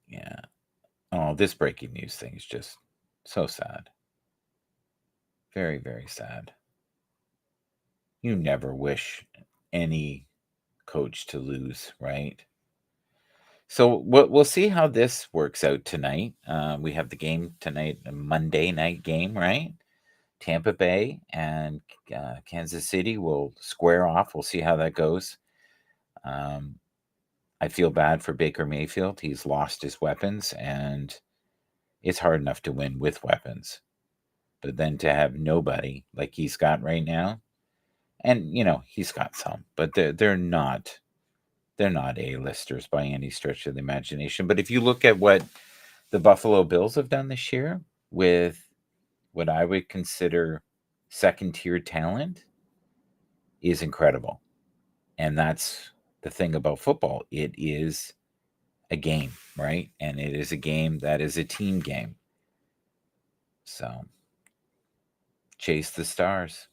Yeah. Oh, this breaking news thing is just so sad. Very, very sad. You never wish any coach to lose, right? So we'll see how this works out tonight. We have the game tonight, a Monday night game, right? Tampa Bay and Kansas City will square off. We'll see how that goes. I feel bad for Baker Mayfield. He's lost his weapons, and it's hard enough to win with weapons. But then to have nobody like he's got right now, and he's got some, but they're not A-listers by any stretch of the imagination. But if you look at what the Buffalo Bills have done this year with what I would consider second-tier talent, is incredible. And that's the thing about football. It is a game, right? And it is a game that is a team game. So, chase the stars.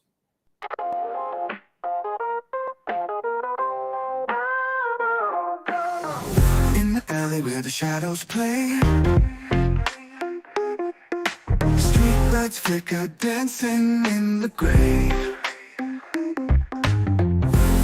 In the alley where the shadows play, streetlights flicker, dancing in the gray.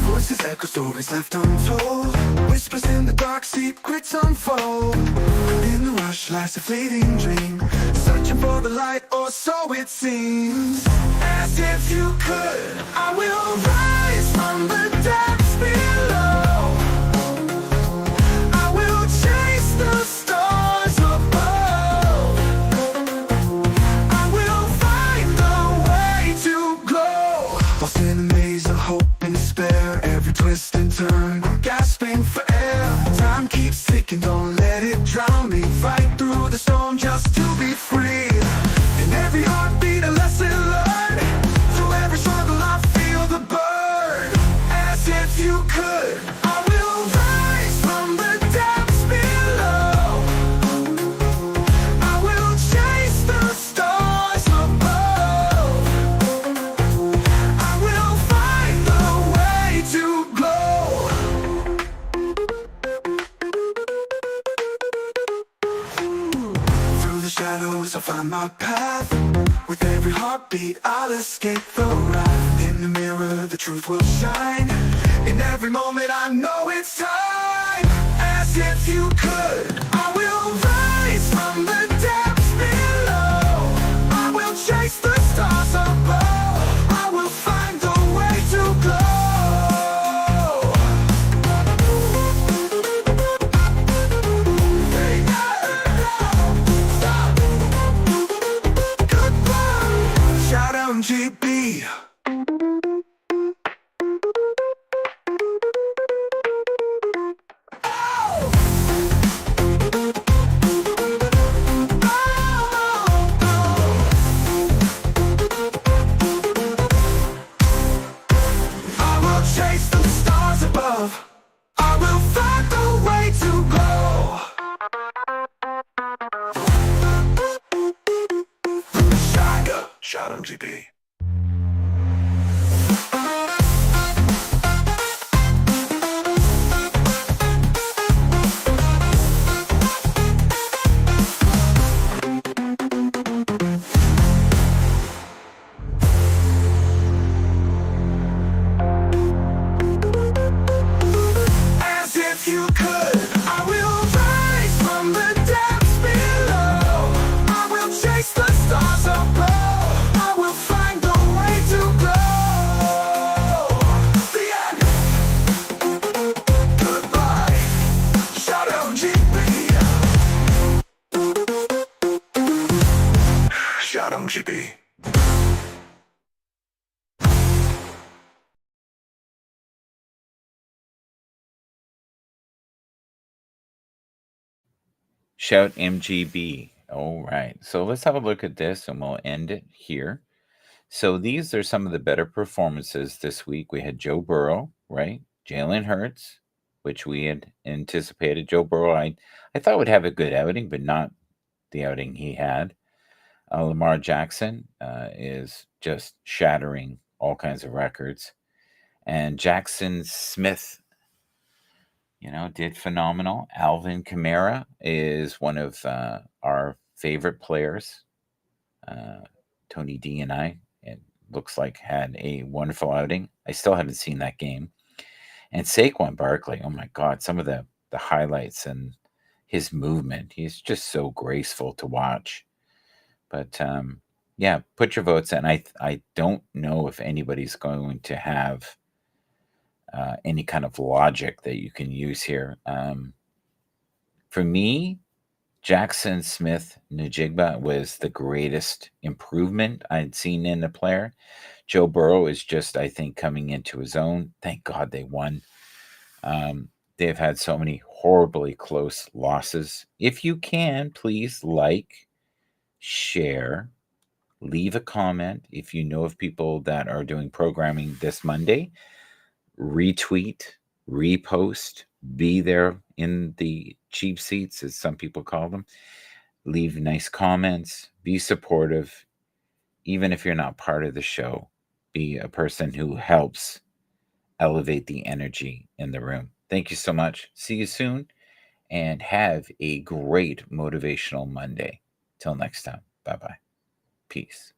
Voices echo, stories left untold, whispers in the dark, secrets unfold. In the rush lies a fleeting dream, searching for the light, or so it seems. As if you could, I will rise from the depths below. I will chase the stars above. I will find the way to glow. Lost in a maze of hope and despair, every twist and turn, gasping for air. Time keeps ticking, don't let it drown me. Fight through the storm just to be free. In every heartbeat a lesson learned, through every struggle I feel the burn. As if you could, I will rise from the depths below. I will chase the stars above. I will find the way to glow. Through the shadows I'll find my path. With every heartbeat I'll escape the wrath. In the mirror the truth will shine. In every moment I know it's time. As if you could, I will rise from the depths below. I will chase the stars above. I will find the way to glow. Shout out GB. Shout MGB. As if you could, I will rise from the depths below. I will chase the stars above. I will find the way to glow. The end. Goodbye. Shout MGB. Shout MGB. Shout MGB. All right. So let's have a look at this and we'll end it here. So these are some of the better performances this week. We had Joe Burrow, right? Jalen Hurts, which we had anticipated. Joe Burrow, I thought would have a good outing, but not the outing he had. Lamar Jackson is just shattering all kinds of records. And Jackson Smith, did phenomenal. Alvin Kamara is one of our favorite players. Tony D and I, it looks like, had a wonderful outing. I still haven't seen that game. And Saquon Barkley, oh my God, some of the highlights and his movement. He's just so graceful to watch. But yeah, put your votes in. I don't know if anybody's going to have any kind of logic that you can use here. For me, Jackson Smith Njigba was the greatest improvement I'd seen in a player. Joe Burrow is just, I think, coming into his own. Thank God they won. They've had so many horribly close losses. If you can, please like, share, leave a comment. If you know of people that are doing programming this Monday, retweet, repost, be there in the cheap seats, as some people call them. Leave nice comments, be supportive. Even if you're not part of the show, be a person who helps elevate the energy in the room. Thank you so much. See you soon and have a great motivational Monday. Till next time. Bye bye. Peace.